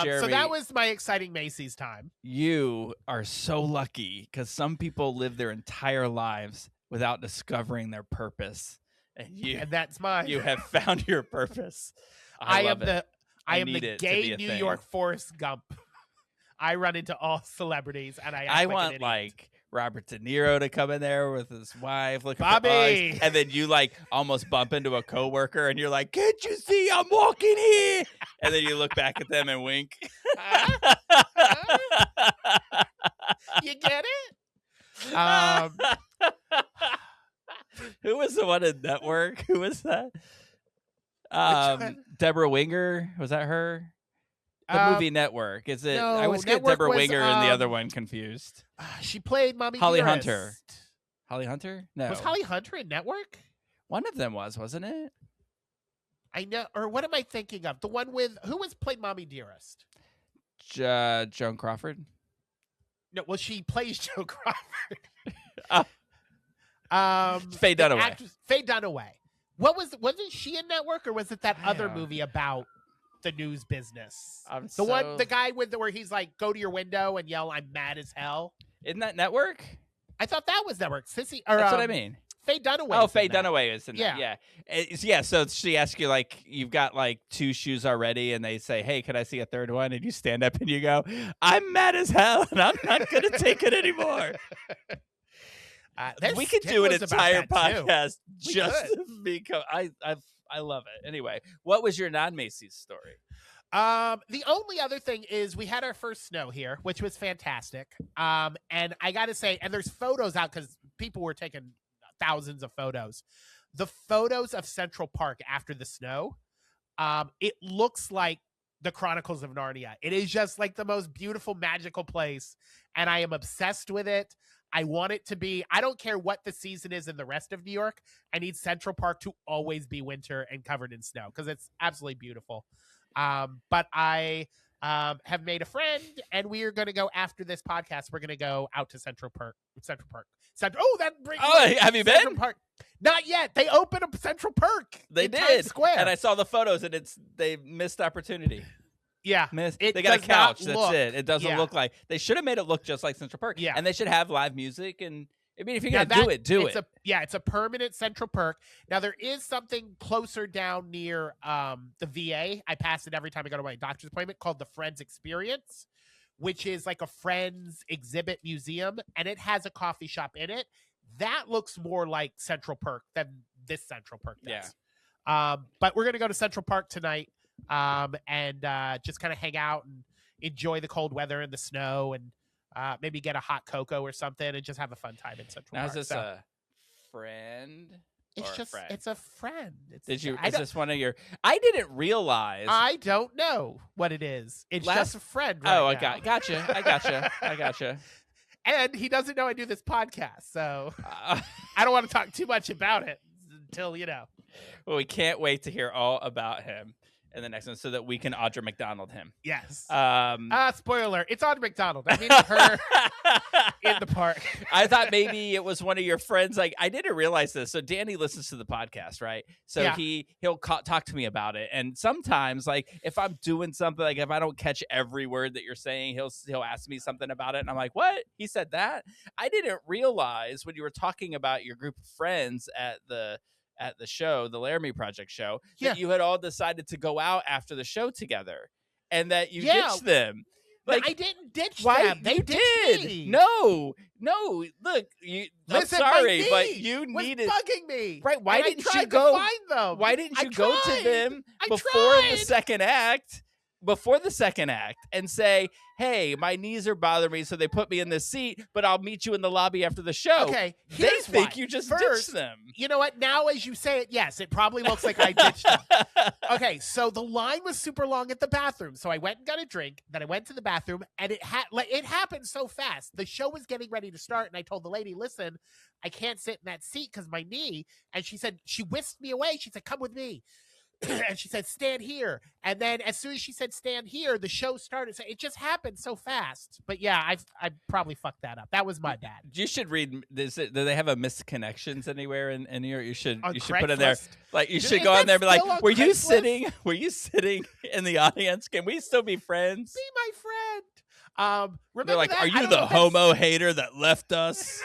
Jeremy, so that was my exciting Macy's time. You are so lucky, because some people live their entire lives without discovering their purpose. And that's mine. You have found your purpose. I am the gay New York Forrest Gump. I run into all celebrities, and I want like Robert De Niro to come in there with his wife, looking Bobby, for Uggs, and then you like almost bump into a coworker, and you're like, "Can't you see I'm walking here?" And then you look back at them and wink. You get it? Who was the one in Network? Who was that? Deborah Winger. Was that her? The movie Network. Is it? No, I always get Deborah Winger and the other one confused. She played Mommy Holly Dearest. Hunter. Holly Hunter? No. Was Holly Hunter in Network? One of them wasn't it? I know. Or what am I thinking of? The one with who played Mommy Dearest? Joan Crawford. No, well, she plays Joan Crawford. Faye Dunaway. Faye Dunaway. Wasn't she in Network, or was it that other movie about the news business? The guy where he's like, go to your window and yell, "I'm mad as hell." Isn't that Network? I thought that was Network. That's what I mean. Faye Dunaway. Oh, Faye Dunaway is in that. Yeah. So she asks you, like, you've got like 2 shoes already, and they say, "Hey, can I see a third one?" And you stand up and you go, "I'm mad as hell, and I'm not going to take it anymore." We could do an entire podcast just because I love it. Anyway, what was your non-Macy's story? The only other thing is we had our first snow here, which was fantastic. And I got to say, and there's photos out because people were taking thousands of photos. the photos of Central Park after the snow, it looks like the Chronicles of Narnia. It is just like the most beautiful, magical place, and I am obsessed with it. I want it to be, I don't care what the season is in the rest of New York. I need Central Park to always be winter and covered in snow because it's absolutely beautiful. But I have made a friend, and we are going to go after this podcast. We're going to go out to Central Park. Have you Central been? Park. Not yet. They opened a Central Park. They in did. Times Square. And I saw the photos, and they missed opportunity. Yeah. They got a couch. That's it. It doesn't yeah. look like, they should have made it look just like Central Park. Yeah. And they should have live music. And I mean, if you're going to do it. It's a permanent Central Park. Now, there is something closer down near the VA. I pass it every time I go to my doctor's appointment, called the Friends Experience, which is like a Friends exhibit museum, and it has a coffee shop in it. That looks more like Central Park than this Central Park does. Yeah. But we're going to go to Central Park tonight and just kind of hang out and enjoy the cold weather and the snow, and maybe get a hot cocoa or something and just have a fun time in Central Park. Now, is this a friend? It's a friend. Is this one of your, I didn't realize. I don't know what it is. It's just a friend. Right now. I gotcha. And he doesn't know I do this podcast, so I don't want to talk too much about it until, Well, we can't wait to hear all about him in the next one so that we can Audra McDonald him. Yes. Spoiler. It's Audra McDonald. I mean her in the park. I thought maybe it was one of your friends. Like, I didn't realize this. So Danny listens to the podcast, right? So yeah. he'll talk to me about it. And sometimes, like, if I'm doing something, like if I don't catch every word that you're saying, he'll ask me something about it. And I'm like, what? He said that? I didn't realize when you were talking about your group of friends at the show, the Laramie Project show, that you had all decided to go out after the show together and that you ditched them. Like, I didn't ditch them. They ditched me. No. Look, I'm sorry, but you was needed bugging me. Right? Why didn't you go? To find them. Why didn't you go to them before the second act? Before the second act, and say, "Hey, my knees are bothering me, so they put me in this seat, but I'll meet you in the lobby after the show." Okay, they think you just ditched them. You know what? Now, as you say it, yes, it probably looks like I ditched them. Okay, so the line was super long at the bathroom, so I went and got a drink. Then I went to the bathroom, and it happened so fast. The show was getting ready to start, and I told the lady, "Listen, I can't sit in that seat because my knee." And she whisked me away. She said, "Come with me." And she said, "Stand here." And then as soon as she said, "Stand here," the show started. So it just happened so fast. But yeah, I probably fucked that up. That was my bad. You should read. Do they have a missed connections anywhere in New York? You should put in there. Like, you should go on there and be like, "Were you sitting in the audience? Can we still be friends? Be my friend." They're like, "Are you the homo hater that left us?"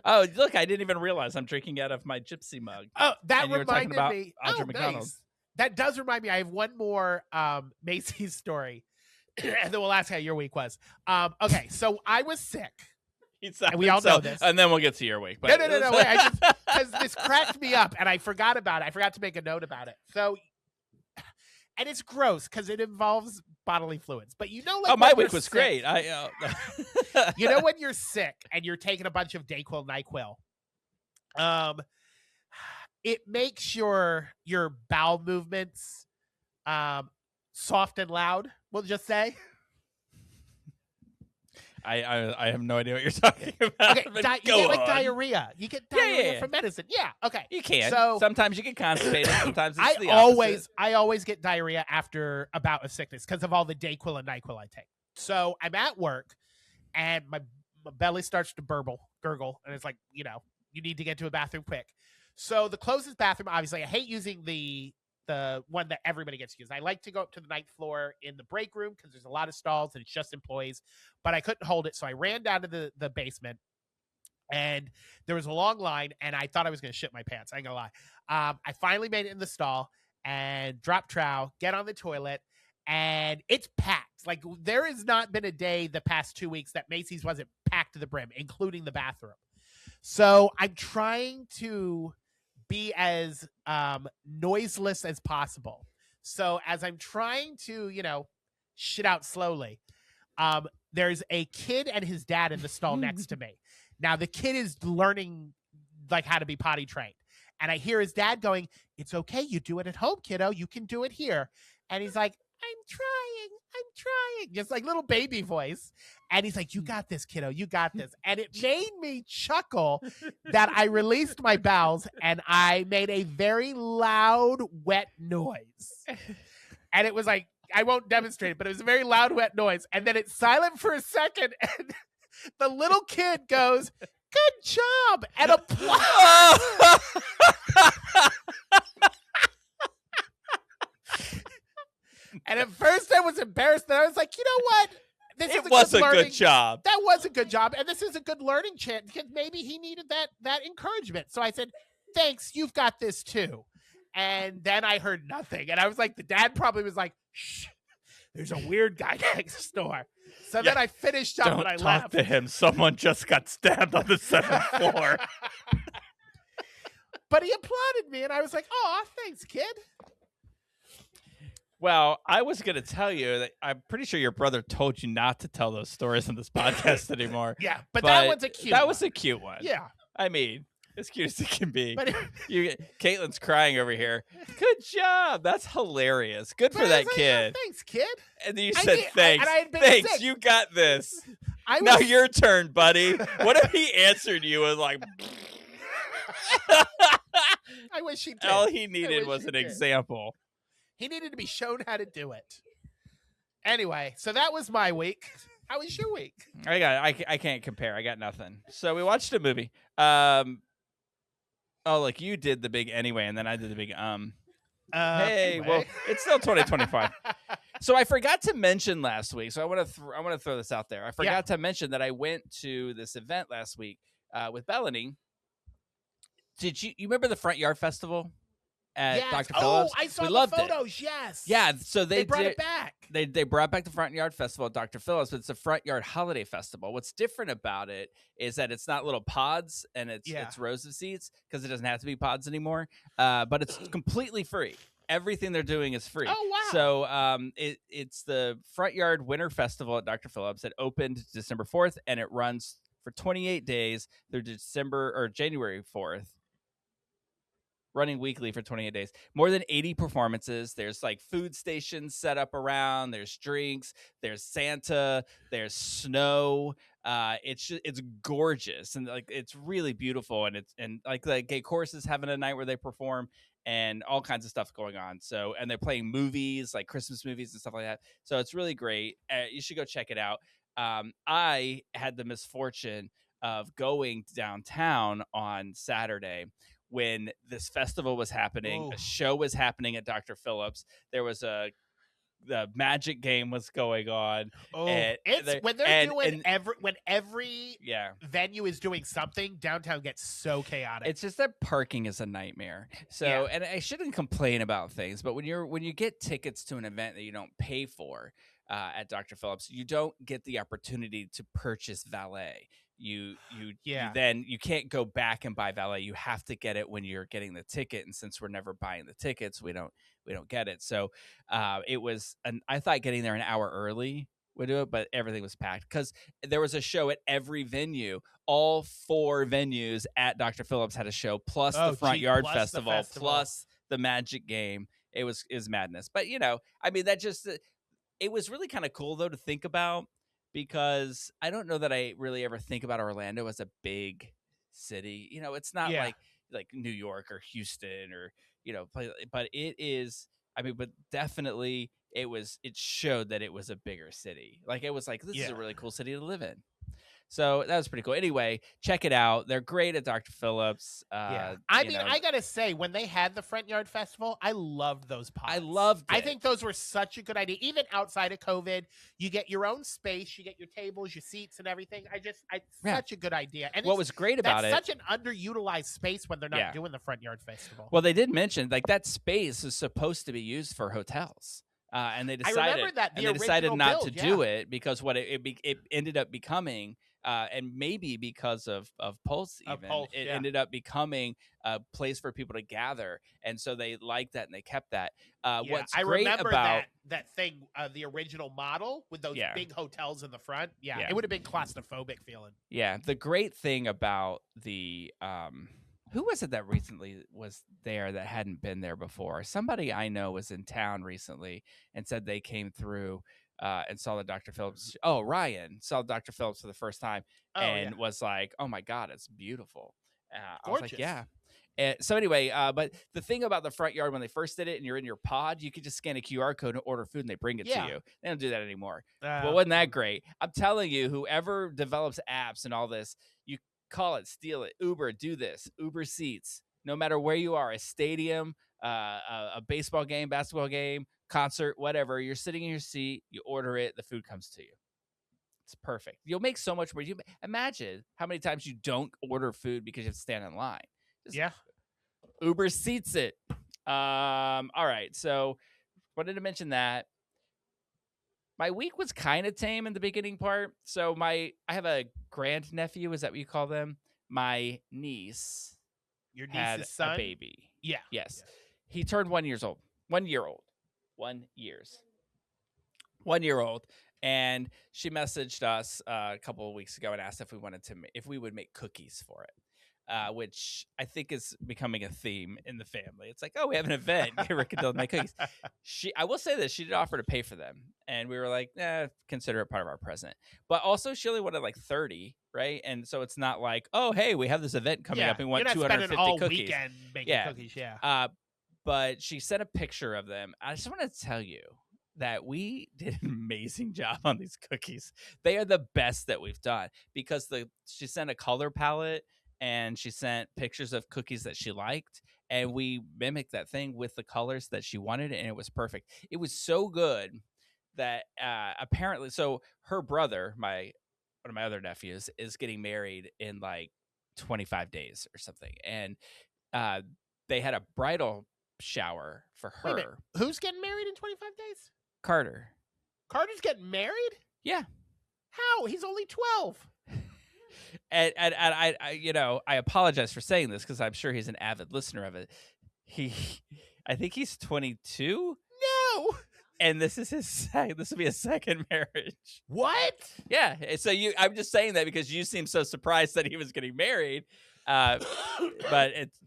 Oh, look, I didn't even realize I'm drinking out of my gypsy mug. Oh, that reminded me. Audra McDonald. Nice. That does remind me. I have one more Macy's story, and then we'll ask how your week was. Okay, so I was sick. And we all know this. And then we'll get to your week. But no. Wait, because this cracked me up, and I forgot about it. I forgot to make a note about it. So, and it's gross because it involves bodily fluids. But like, my week was great. You know when you're sick and you're taking a bunch of Dayquil, NyQuil, it makes your bowel movements soft and loud. We'll just say. I have no idea what you're talking about. Okay, you get like diarrhea. You get diarrhea from medicine. Yeah, okay. You can. So sometimes you get constipated. Sometimes it's the opposite. I always get diarrhea after a bout of sickness because of all the Dayquil and NyQuil I take. So I'm at work, and my belly starts to gurgle, and it's like, you need to get to a bathroom quick. So the closest bathroom, obviously, I hate using the one that everybody gets used. I like to go up to the 9th floor in the break room because there's a lot of stalls and it's just employees, but I couldn't hold it. So I ran down to the basement, and there was a long line, and I thought I was going to shit my pants. I ain't gonna lie. I finally made it in the stall and drop trowel, get on the toilet, and it's packed. Like, there has not been a day the past 2 weeks that Macy's wasn't packed to the brim, including the bathroom. So I'm trying to be as noiseless as possible. So as I'm trying to, shit out slowly, there's a kid and his dad in the stall next to me. Now the kid is learning like how to be potty trained. And I hear his dad going, "It's okay. You do it at home, kiddo. You can do it here." And he's like, I'm trying. Just like little baby voice. And he's like, "You got this, kiddo. You got this." And it made me chuckle that I released my bowels and I made a very loud, wet noise. And it was like, I won't demonstrate it, but it was a very loud, wet noise. And then it's silent for a second. And the little kid goes, "Good job," and applause. And at first I was embarrassed. Then I was like, you know what? It was a good job. That was a good job. And this is a good learning chance because maybe he needed that encouragement. So I said, "Thanks. You've got this too." And then I heard nothing. And I was like, the dad probably was like, "Shh, there's a weird guy next door." So then I finished up and I Don't left. talk to him. Someone just got stabbed on the 7th floor. But he applauded me, and I was like, "Oh, thanks, kid." Well, I was going to tell you that I'm pretty sure your brother told you not to tell those stories on this podcast anymore. Yeah, but that one's a cute That one. was a cute one. Yeah. I mean, as cute as it can be. But Caitlin's crying over here. Good job. That's hilarious. Good for that kid. Thanks, kid. And then you I said, did- thanks. and I had been Thanks. sick. You got this. Now Now your turn, buddy. What if he answered you with like, I wish he did. all he needed wish was he an did. example? He needed to be shown how to do it. Anyway, so that was my week. How was your week? I can't compare. I got nothing. So we watched a movie. Like you did the big anyway, and then I did the big Hey, anyway. well, it's still 2025. So I forgot to mention last week. So I want to throw this out there. I forgot to mention that I went to this event last week with Bellany. Did you remember the Front Yard Festival at Yes. Dr. Oh, Phillips? I saw We the loved it. photos. Yes. Yeah, so They brought it back. They brought back the Front Yard Festival at Dr. Phillips, but it's a Front Yard Holiday Festival. What's different about it is that it's not little pods and it's rows of seats because it doesn't have to be pods anymore. But it's completely free. Everything they're doing is free. Oh, wow. So it's the Front Yard Winter Festival at Dr. Phillips. It opened December 4th and it runs for 28 days through January 4th. Running weekly for 28 days. More than 80 performances. There's like food stations set up around. There's drinks. There's Santa. There's snow. It's gorgeous and like it's really beautiful. And like the gay chorus is having a night where they perform and all kinds of stuff going on. So and they're playing movies like Christmas movies and stuff like that. So it's really great. You should go check it out. I had the misfortune of going downtown on Saturday when this festival was happening. Ooh. A show was happening at Dr. Phillips. There was the Magic game was going on. Oh, and when they're doing every yeah. venue is doing something, downtown gets so chaotic. It's just that parking is a nightmare. So, and I shouldn't complain about things, but when you get tickets to an event that you don't pay for at Dr. Phillips, you don't get the opportunity to purchase valet. You can't go back and buy valet. You have to get it when you're getting the ticket. And since we're never buying the tickets, we don't get it. So I thought getting there an hour early would do it, but everything was packed because there was a show at every venue. All 4 venues at Dr. Phillips had a show, plus the Front Yard Festival, plus the Magic game. It was madness. But it was really kind of cool though to think about. Because I don't know that I really ever think about Orlando as a big city. It's not like New York or Houston or, but it is. But definitely it showed that it was a bigger city. Like it was like, this is a really cool city to live in. So that was pretty cool. Anyway, check it out. They're great at Dr. Phillips. I gotta say, when they had the Front Yard Festival, I loved those pods. I loved it. I think those were such a good idea. Even outside of COVID, you get your own space, you get your tables, your seats, and everything. Such a good idea. And what was great about that's such an underutilized space when they're not doing the Front Yard Festival. Well, they did mention like that space is supposed to be used for hotels. And they decided not to do it because what it ended up becoming, and maybe because of Pulse ended up becoming a place for people to gather, and so they liked that and they kept that. What's great remember about that thing, the original model with those big hotels in the front. Yeah, it would have been claustrophobic feeling. Yeah, the great thing about who was it that recently was there that hadn't been there before? Somebody I know was in town recently and said they came through and saw the Dr. Phillips. Oh, Ryan saw Dr. Phillips for the first time Oh, and yeah. was like, "Oh my God, it's beautiful." I was like, Gorgeous. "Yeah." And so anyway, but the thing about the front yard when they first did it and you're in your pod, you could just scan a QR code and order food and they bring it to Yeah. you. They don't do that anymore. But Uh, wasn't that great? I'm telling you, whoever develops apps and all this, you call it, steal it, Uber, do this, Uber Seats, no matter where you are, a stadium, a baseball game, basketball game, concert, whatever. You're sitting in your seat, you order it, the food comes to you. It's perfect. You'll make so much more. You imagine how many times you don't order food because you have to stand in line. Just yeah. Uber Seats it. All right. So wanted to mention that. My week was kind of tame in the beginning part. So I have a grandnephew, is that what you call them? My niece Your had niece's son. a baby. Yeah. Yes. He turned 1 years old. 1 year old. 1 years. 1 year old. And she messaged us a couple of weeks ago and asked if we would make cookies for it. Which I think is becoming a theme in the family. It's like, oh, we have an event. Rick and Dylan make cookies. I will say this, she did offer to pay for them. And we were like, consider it part of our present. But also she only wanted like 30, right? And so it's not like, oh, hey, we have this event coming up and we want you're not 250 spending all cookies. weekend making cookies, But she sent a picture of them. I just want to tell you that we did an amazing job on these cookies. They are the best that we've done because she sent a color palette and she sent pictures of cookies that she liked, and we mimicked that thing with the colors that she wanted, and it was perfect. It was so good that apparently, so her brother, one of my other nephews, is getting married in like 25 days or something, and they had a bridal shower for Wait a minute. her. Who's getting married in 25 days? Carter. Carter's getting married? Yeah. How? He's only 12. And I I apologize for saying this because I'm sure he's an avid listener of it. I think he's 22. No. And this will be his second marriage. What? Yeah. So I'm just saying that because you seem so surprised that he was getting married. But it's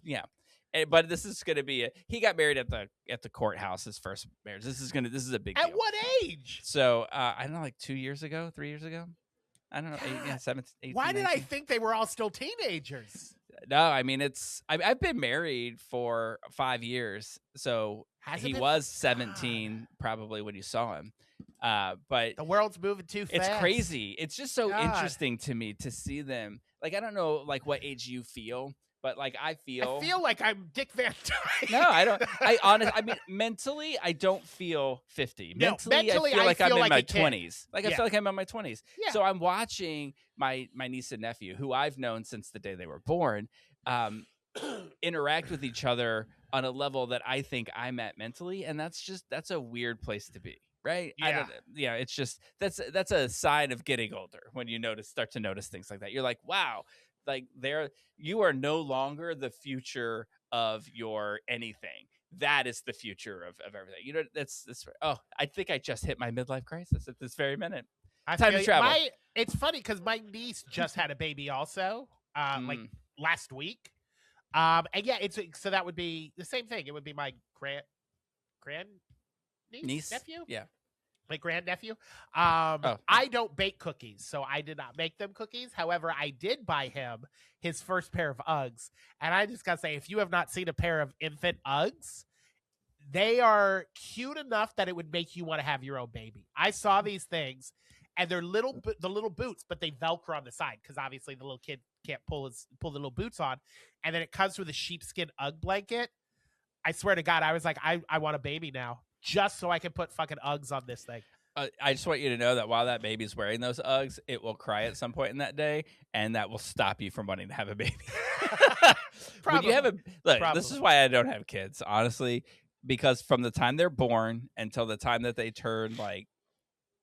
but this is going to be he got married at the courthouse, his first marriage. This is a big deal. At what age? So I don't know, like 2 years ago, 3 years ago. I don't know, 18. Why did I think they were all still teenagers? No, I mean I've been married for 5 years, so he was 17 probably when you saw him. But the world's moving too fast. It's crazy. It's just so interesting to me to see them. Like I don't know like what age you feel, but like I feel like I'm Dick Van Dyke. No, I don't. I mean, mentally, I don't feel 50. No, mentally, I feel like I'm in my 20s. Like I feel like I'm in my 20s. Yeah. So I'm watching my niece and nephew, who I've known since the day they were born, interact with each other on a level that I think I'm at mentally, and that's a weird place to be. Right? Yeah. It's just that's a sign of getting older when you start to notice things like that. You're like, wow. Like you are no longer the future of your anything. That is the future of everything. You know, that's I think I just hit my midlife crisis at this very minute. Time to travel. It's funny because my niece just had a baby also, like last week. And yeah, so that would be the same thing. It would be my grand niece, nephew. Yeah. My grandnephew. I don't bake cookies, so I did not make them cookies. However, I did buy him his first pair of Uggs. And I just got to say, if you have not seen a pair of infant Uggs, they are cute enough that it would make you want to have your own baby. I saw these things, and they're the little boots, but they Velcro on the side because obviously the little kid can't pull the little boots on. And then it comes with a sheepskin Ugg blanket. I swear to God, I was like, I want a baby now. Just so I can put fucking Uggs on this thing. I just want you to know that while that baby's wearing those Uggs, it will cry at some point in that day, and that will stop you from wanting to have a baby. When you have this is why I don't have kids, honestly, because from the time they're born until the time that they turn like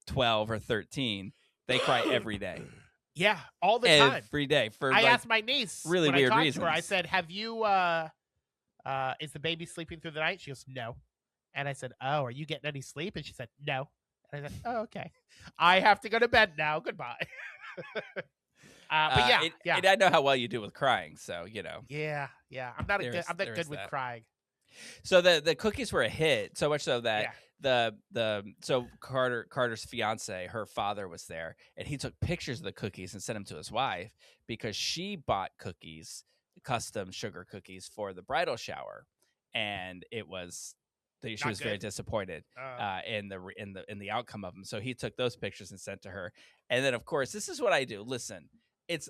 12 or 13, they cry every day. Yeah, all the time. Every day. I asked my niece really when weird I talked reasons. to her, I said, have you, is the baby sleeping through the night? She goes, no. And I said, oh, are you getting any sleep? And she said, no. And I said, oh, okay. I have to go to bed now. Goodbye. But yeah, And I know how well you do with crying, so Yeah. I'm not there good is with that. crying. So the cookies were a hit, so much so that Yeah. so Carter's fiance, her father was there, and he took pictures of the cookies and sent them to his wife because she bought cookies, custom sugar cookies for the bridal shower, and she Not was very good? disappointed in the outcome of them. So he took those pictures and sent to her, and then of course this is what I do. Listen, it's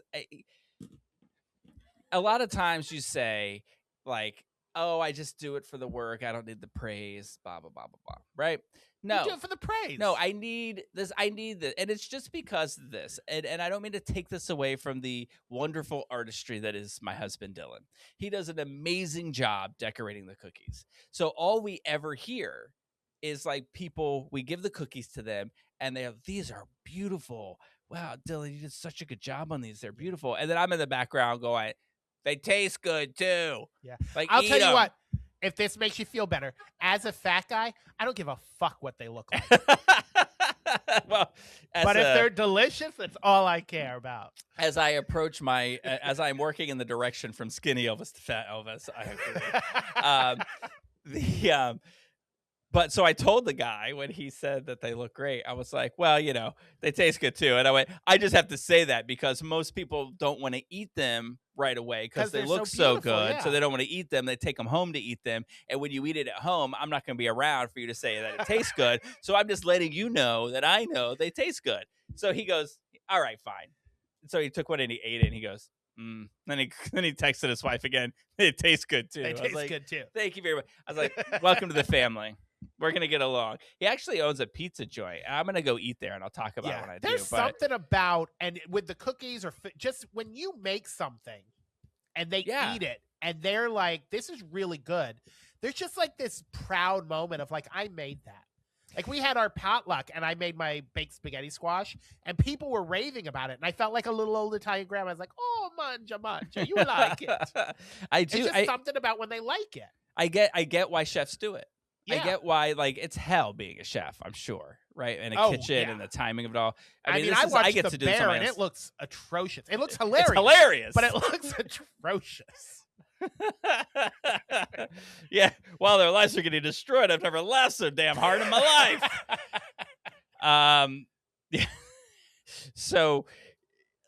a lot of times you say like, oh, I just do it for the work. I don't need the praise, blah, blah, blah, blah, blah. Right? You do No, it for the praise. no, I need this. I need this. And it's just because of this. And I don't mean to take this away from the wonderful artistry that is my husband, Dylan. He does an amazing job decorating the cookies. So all we ever hear is like we give the cookies to them and these are beautiful. Wow, Dylan, you did such a good job on these. They're beautiful. And then I'm in the background going, they taste good too. Yeah. Like, I'll tell you 'em. what, if this makes you feel better, as a fat guy, I don't give a fuck what they look like. Well, but if they're delicious, that's all I care about. As I approach as I'm working in the direction from skinny Elvis to fat Elvis, I agree. But so I told the guy when he said that they look great, I was like, well, they taste good too. And I went, I just have to say that because most people don't want to eat them right away because they look so good. Yeah. So they don't want to eat them. They take them home to eat them. And when you eat it at home, I'm not going to be around for you to say that it tastes good. So I'm just letting you know that I know they taste good. So he goes, all right, fine. So he took one and he ate it and he goes, Then he texted his wife again. It tastes good too. It tastes good too. Thank you very much. I was like, welcome to the family. We're going to get along. He actually owns a pizza joint. I'm going to go eat there and I'll talk about it when I do. There's something about, and with the cookies or just when you make something and they eat it and they're like, this is really good. There's just like this proud moment of like, I made that. Like we had our potluck and I made my baked spaghetti squash and people were raving about it. And I felt like a little old Italian grandma. I was like, oh, manja, you like it. I do. It's just something about when they like it. I get why chefs do it. Yeah. I get why, like, it's hell being a chef, I'm sure, right? In a kitchen and the timing of it all. I mean, I watched get The to do Bear and else. it looks atrocious. It looks hilarious. It's hilarious. But it looks atrocious. Yeah, while their lives are getting destroyed, I've never laughed so damn hard in my life. Yeah. So,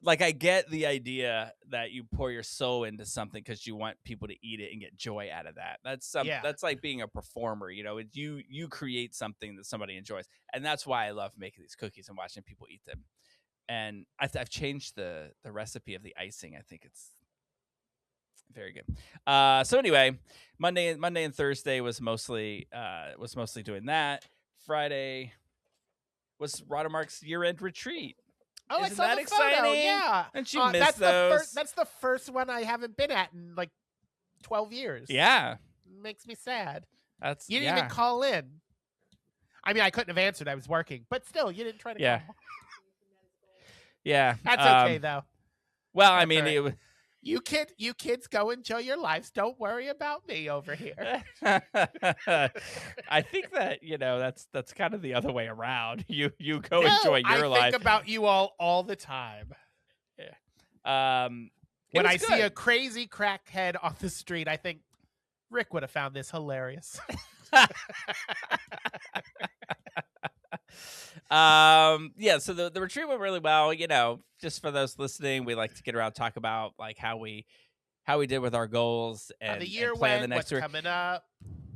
like, I get the idea that you pour your soul into something because you want people to eat it and get joy out of that. That's like being a performer. You create something that somebody enjoys, and that's why I love making these cookies and watching people eat them. And I've changed the recipe of the icing. I think it's very good. So anyway, Monday and Thursday was mostly doing that. Friday was Rodemark's year-end retreat. Oh, Isn't I saw that the exciting? photo. Yeah, And you missed those. That's the first one I haven't been at in like 12 years. Yeah, makes me sad. You didn't even call in. I mean, I couldn't have answered. I was working, but still, you didn't try to. Yeah. Call. Yeah, that's okay though. Well, That's I mean, right. You kids go enjoy your lives. Don't worry about me over here. I think that that's kind of the other way around. You go enjoy your life. I think about you all the time. Yeah. When I see a crazy crackhead on the street, I think Rick would have found this hilarious. Yeah, so the retreat went really well. Just for those listening, we like to get around and talk about like how we did with our goals and the year and plan went, the next what's coming up.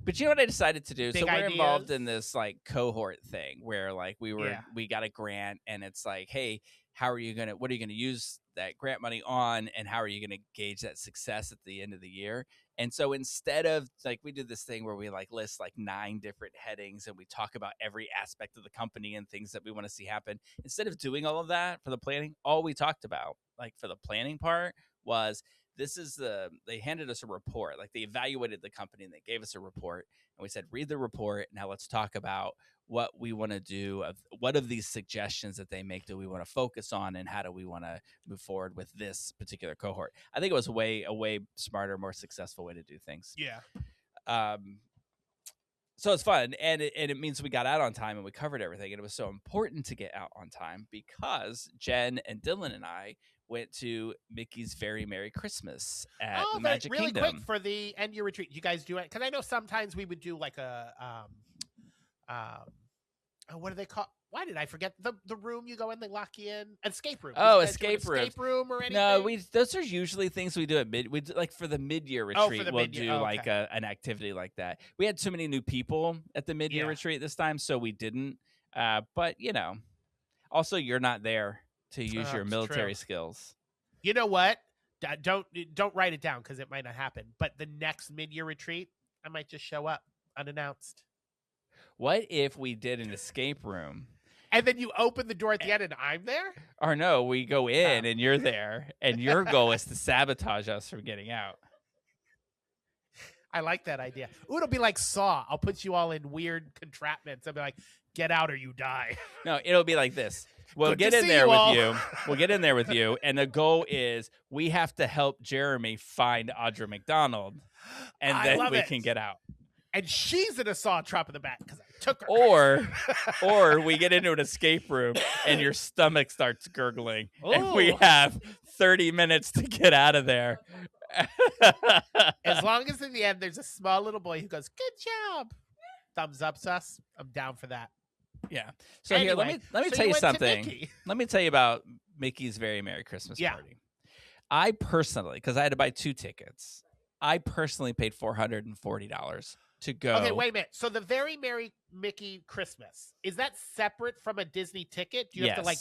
But you know what I decided to do? Big So we're ideas. involved in this like cohort thing where like we got a grant and it's like, hey, what are you gonna use that grant money on, and how are you gonna gauge that success at the end of the year? And so instead of like, we did this thing where we like list like 9 different headings and we talk about every aspect of the company and things that we want to see happen. Instead of doing all of that for the planning, all we talked about, like for the planning part, was they handed us a report. Like they evaluated the company and they gave us a report and we said, read the report. Now let's talk about what we want to do. What of these suggestions that they make do we want to focus on, and how do we want to move forward with this particular cohort? I think it was a way smarter, more successful way to do things. Yeah. So it's fun, and it means we got out on time and we covered everything. And it was so important to get out on time because Jen and Dylan and I went to Mickey's Very Merry Christmas at Oh, the Magic really Kingdom. quick for the end year retreat. You guys do it? Because I know sometimes we would do like a what do they call? Why did I forget the room you go in? They lock you in. Escape room. Did Oh, you guys do an escape room. Escape room or anything? No, those are usually things we do at we do, like for the mid-year retreat. the We'll mid-year. do Oh, like okay. an activity like that. We had too many new people at the mid-year Yeah. retreat this time, so we didn't. But also you're not there to use your It's military true. skills. You know what? Don't write it down because it might not happen. But the next mid-year retreat, I might just show up unannounced. What if we did an escape room? And then you open the door at the end and I'm there? Or no, we go in and you're there, and your goal is to sabotage us from getting out. I like that idea. Ooh, it'll be like Saw. I'll put you all in weird contraptions. I'll be like, get out or you die. No, it'll be like this. We'll Good get to in see there you all. with you. We'll get in there with you, and the goal is we have to help Jeremy find Audra McDonald, and I then love we it. can get out. And she's in a Saw trap in the back because I took her. Or we get into an escape room and your stomach starts gurgling, and we Ooh. have 30 minutes to get out of there. As long as in the end there's a small little boy who goes, good job. Thumbs up, sus. I'm down for that. Yeah. So here, let me so tell you went to something. Mickey. Let me tell you about Mickey's Very Merry Christmas Yeah. Party. I personally, because I had to buy 2 tickets, I personally paid $440 to go. Okay, wait a minute. So the Very Merry Mickey Christmas, is that separate from a Disney ticket? Do you have to like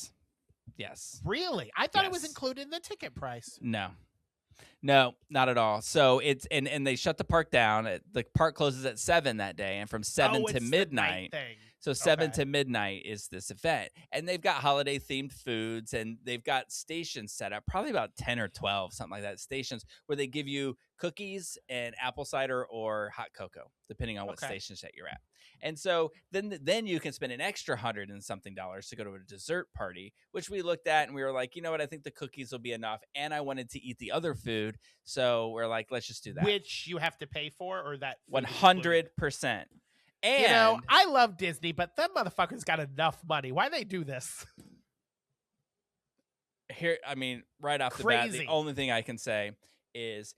Yes. really? I thought it was Yes. included in the ticket price. No, not at all. So it's and they shut the park down. The park closes at 7 that day, and from 7 Oh, to it's the midnight. night thing. So 7 Okay. to midnight is this event. And they've got holiday themed foods, and they've got stations set up, probably about 10 or 12, something like that, stations where they give you cookies and apple cider or hot cocoa, depending on what Okay. stations that you're at. And so then you can spend an extra $100 and something to go to a dessert party, which we looked at and we were like, you know what, I think the cookies will be enough. And I wanted to eat the other food. So we're like, let's just do that. Which you have to pay for, or that food is included? 100%. And You know, I love Disney, but them motherfuckers got enough money. Why they do this? here, I mean, right off the bat, Crazy. the only thing I can say is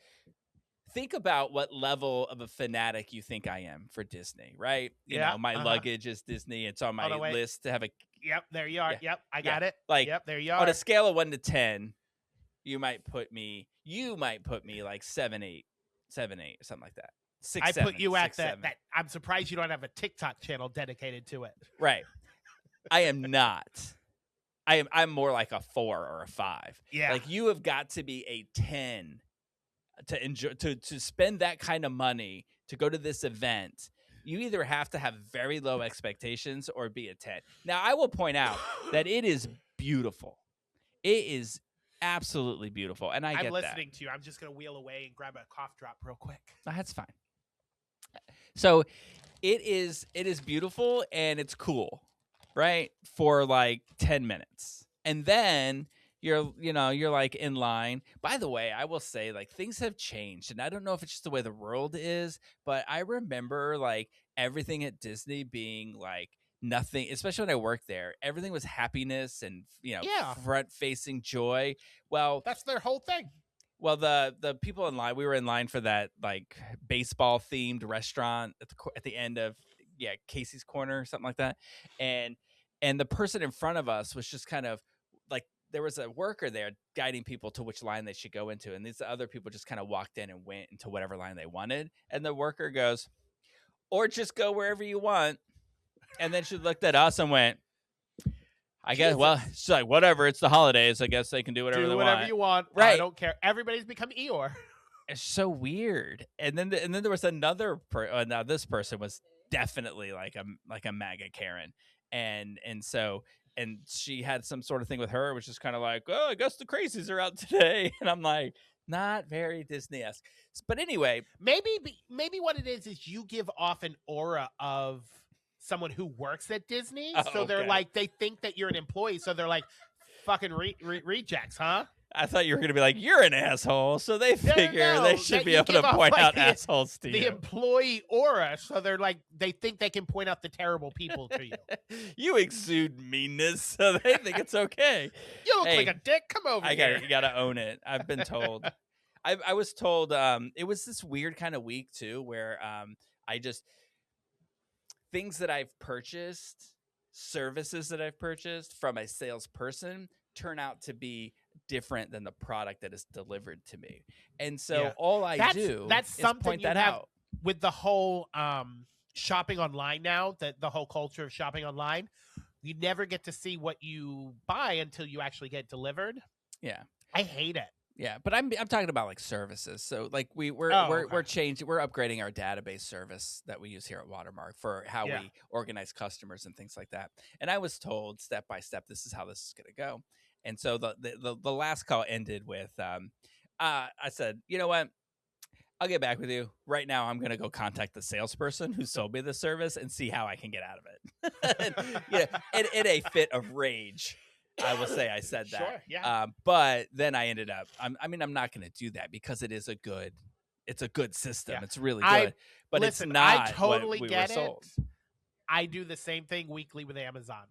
think about what level of a fanatic you think I am for Disney, right? You Yeah, know, my uh-huh. luggage is Disney. It's on my no, wait. list to have a Yep, there you are. Yeah. Yep, I Yeah. got it. Like, yep, there you on are. a scale of 1 to 10. You might put me like 7, 8, or something like that. 6, I 7, put you 6, at 7. that. I'm surprised you don't have a TikTok channel dedicated to it. Right. I am not. I'm more like a 4 or a 5. Yeah. Like, you have got to be a 10 to enjoy to spend that kind of money to go to this event. You either have to have very low expectations or be a 10. Now, I will point out that it is beautiful. It is absolutely beautiful, and I'm get listening to you. I'm just gonna wheel away and grab a cough drop real quick. that. That's fine. So it is beautiful and it's cool, right? For like 10 minutes. And then you're like in line. By the way, I will say, like, things have changed, and I don't know if it's just the way the world is, but I remember like everything at Disney being like nothing, especially when I worked there, everything was happiness and Yeah. front facing joy. Well, That's their whole thing. well, the people in line, we were in line for that like baseball themed restaurant at the end of Casey's Corner or something like that, and the person in front of us was just kind of like, there was a worker there guiding people to which line they should go into, and these other people just kind of walked in and went into whatever line they wanted, and the worker goes, or just go wherever you want, and then she looked at us and went, I guess, well, she's like, whatever, it's the holidays, I guess they can do whatever Do they whatever want. you want. I Right. don't care. Everybody's become Eeyore. It's so weird. And then there was another now this person was definitely like a MAGA Karen, and she had some sort of thing with her, which is kind of like, oh, I guess the crazies are out today, and I'm like, not very Disney-esque. But anyway, Maybe what it is you give off an aura of someone who works at Disney. Oh, So they're okay. like, they think that you're an employee. So they're like, fucking rejects, huh? I thought you were going to be like, you're an asshole. So they figure no, they should that be you able to give off, point like, out the- assholes to the you. employee aura, so they're like they think they can point out the terrible people to you. You exude meanness, so they think it's okay. You look Hey, like a dick. Come over here. You gotta own it. I've been told. I was told it was this weird kind of week too, where I just things that I've purchased, services that I've purchased from a salesperson turn out to be different than the product that is delivered to me. And so Yeah. all I That's do is something point you that have out. with the whole shopping online now. That the whole culture of shopping online, you never get to see what you buy until you actually get delivered. Yeah. I hate it. Yeah, but I'm talking about like services. So like we're okay. we're upgrading our database service that we use here at Watermark for how Yeah. we organize customers and things like that. And I was told step by step this is how this is going to go. And so the last call ended with I said, "You know what? I'll get back with you. Right now I'm going to go contact the salesperson who sold me the service and see how I can get out of it." In a fit of rage. I will say I said that. Sure, yeah. But then I ended up. I'm not going to do that because it is it's a good system. Yeah. It's really I- good. But Listen, it's not I totally what we get were sold. it. I do the same thing weekly with Amazon.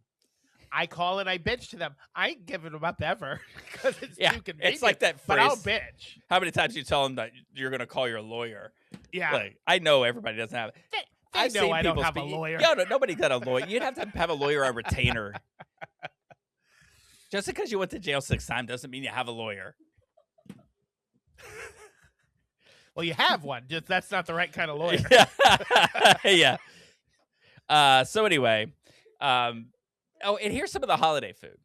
I call and I bitch to them. I ain't giving them up ever because it's Yeah, too convenient. it's like that But I'll phrase. bitch. How many times you tell them that you're going to call your lawyer? Yeah. Like I know everybody doesn't have. They I've know seen I don't people have a speak- lawyer. No, nobody got a lawyer. You'd have to have a lawyer on retainer. Just because you went to jail 6 times doesn't mean you have a lawyer. Well, you have one. Just that's not the right kind of lawyer. Yeah. So anyway, and here's some of the holiday food.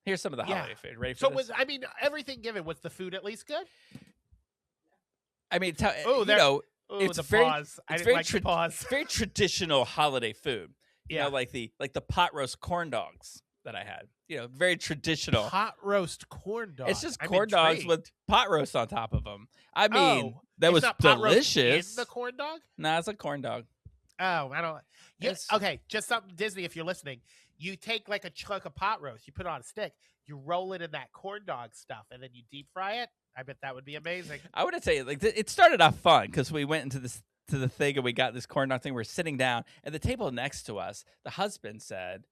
Here's some of the Yeah. holiday food. Ready for So this? everything given, was the food at least good? I mean, Oh, you there- know, Ooh, It's the very- pause. I it's didn't very like the pause. it's very traditional holiday food. You Yeah. know, like the pot roast corn dogs that I had. You know, very traditional. Hot roast corn dog. It's just corn dogs with pot roast on top of them. I mean, Oh, that it's was not pot roast delicious. in the corn dog? Nah, it's a corn dog. Oh, I don't. Yes. It's- Okay, just something Disney. If you're listening, you take like a chunk of pot roast, you put it on a stick, you roll it in that corn dog stuff, and then you deep fry it. I bet that would be amazing. I would say like it started off fun because we went into the thing and we got this corn dog thing. We're sitting down at the table next to us. The husband said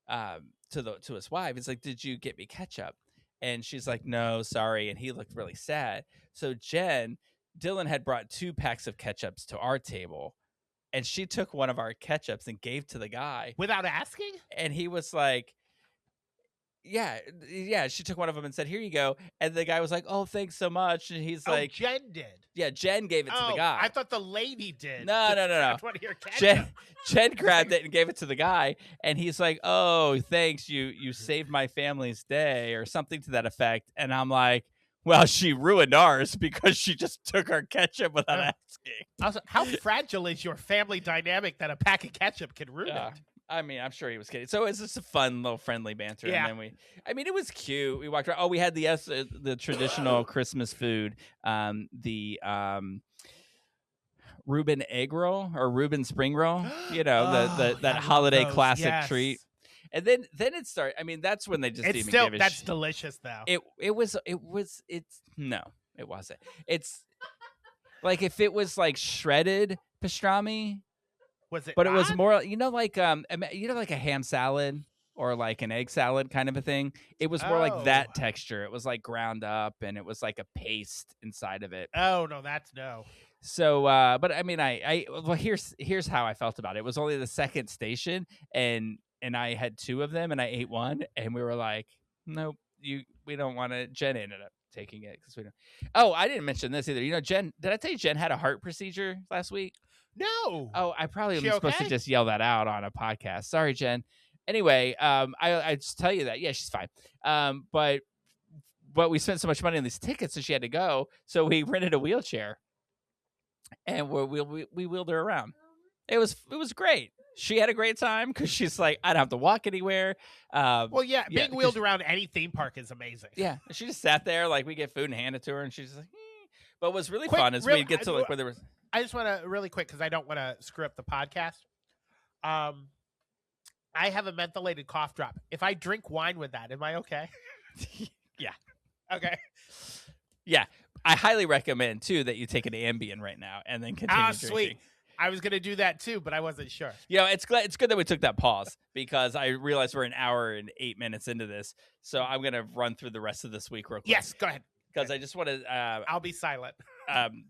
to his wife, "He's like, did you get me ketchup?" And she's like, "No, sorry." And he looked really sad. So Dylan had brought 2 packs of ketchups to our table, and she took one of our ketchups and gave to the guy. Without asking? And he was like, yeah, she took one of them and said, "Here you go." And the guy was like, "Oh, thanks so much." And he's like, Jen did. yeah, Jen gave it to the guy. I thought the lady did. No. That's one of your ketchup. Jen grabbed it and gave it to the guy, and he's like, "Oh, thanks, you saved my family's day," or something to that effect. And I'm like, "Well, she ruined ours because she just took our ketchup without asking." Also, how fragile is your family dynamic that a pack of ketchup can ruin Yeah. it? I mean, I'm sure he was kidding. So it's just a fun little friendly banter. Yeah. And then it was cute. We walked around. Oh, we had the traditional Christmas food, the Reuben egg roll or Reuben spring roll. You know, that I love holiday those, classic yes. treat. And then it started. I mean, that's when they just It's even still give a that's delicious though. no, it wasn't. It's like if it was like shredded pastrami. Was it? But it was not? more, like like a ham salad or like an egg salad kind of a thing. It was more like that Oh. texture. It was like ground up and it was like a paste inside of it. Oh no, that's no. So, but I mean, here's how I felt about it. It was only the second station, and I had 2 of them, and I ate one, and we were like, nope, we don't want to. Jen ended up taking it because we don't. Oh, I didn't mention this either. You know, Jen, did I tell you Jen had a heart procedure last week? No. Oh, I probably am She supposed to okay? just yell that out on a podcast. Sorry, Jen. Anyway, I just tell you that. Yeah, she's fine. But we spent so much money on these tickets, so she had to go. So we rented a wheelchair, and we wheeled her around. It was great. She had a great time because she's like, I don't have to walk anywhere. Well, yeah, yeah, being wheeled around any theme park is amazing. Yeah, she just sat there like we get food and handed to her, and she's like. But what's really Quick, fun is real- we get to like where there was. I just want to really quick because I don't want to screw up the podcast. I have a mentholated cough drop. If I drink wine with that, am I okay? Yeah. Okay. Yeah, I highly recommend too that you take an Ambien right now and then continue drinking. Sweet. I was gonna do that too, but I wasn't sure. You know, it's good that we took that pause because I realized we're an hour and 8 minutes into this, so I'm gonna run through the rest of this week real quick. Yes, go ahead. Because I just want to. I'll be silent.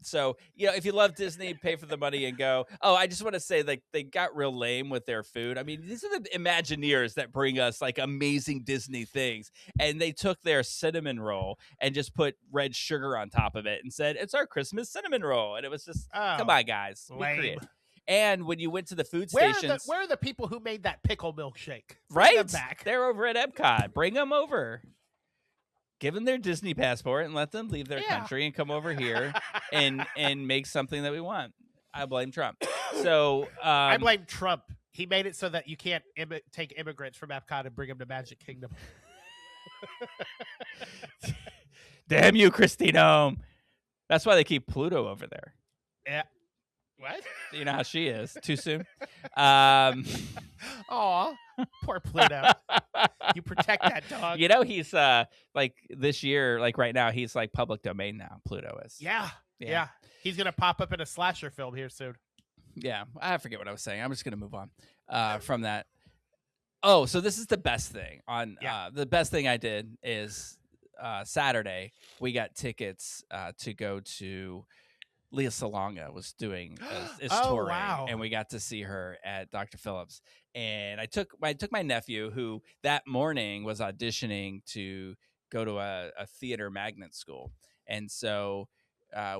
So if you love Disney, pay for the money and go. Oh, I just want to say like they got real lame with their food. I mean, these are the Imagineers that bring us like amazing Disney things, and they took their cinnamon roll and just put red sugar on top of it and said it's our Christmas cinnamon roll, and it was just come on, guys, be lame. creative. And when you went to the food Where stations, where are the people who made that pickle milkshake? right? Bring them back. They're over at Epcot. Bring them over. Give them their Disney passport and let them leave their country and come over here and make something that we want. I blame Trump. So I blame Trump. He made it so that you can't take immigrants from Epcot and bring them to Magic Kingdom. Damn you, Christine. That's why they keep Pluto over there. Yeah. What? You know how she is. Too soon. Aw, poor Pluto. You protect that dog. You know he's like this year, like right now, he's like public domain now. Pluto is. Yeah. He's gonna pop up in a slasher film here soon. Yeah, I forget what I was saying. I'm just gonna move on from that. Oh, so this is the best thing on. The best thing I did is Saturday we got tickets to go to. Lea Salonga was doing is touring, wow. and we got to see her at Dr. Phillips. And I took my nephew, who that morning was auditioning to go to a theater magnet school, and so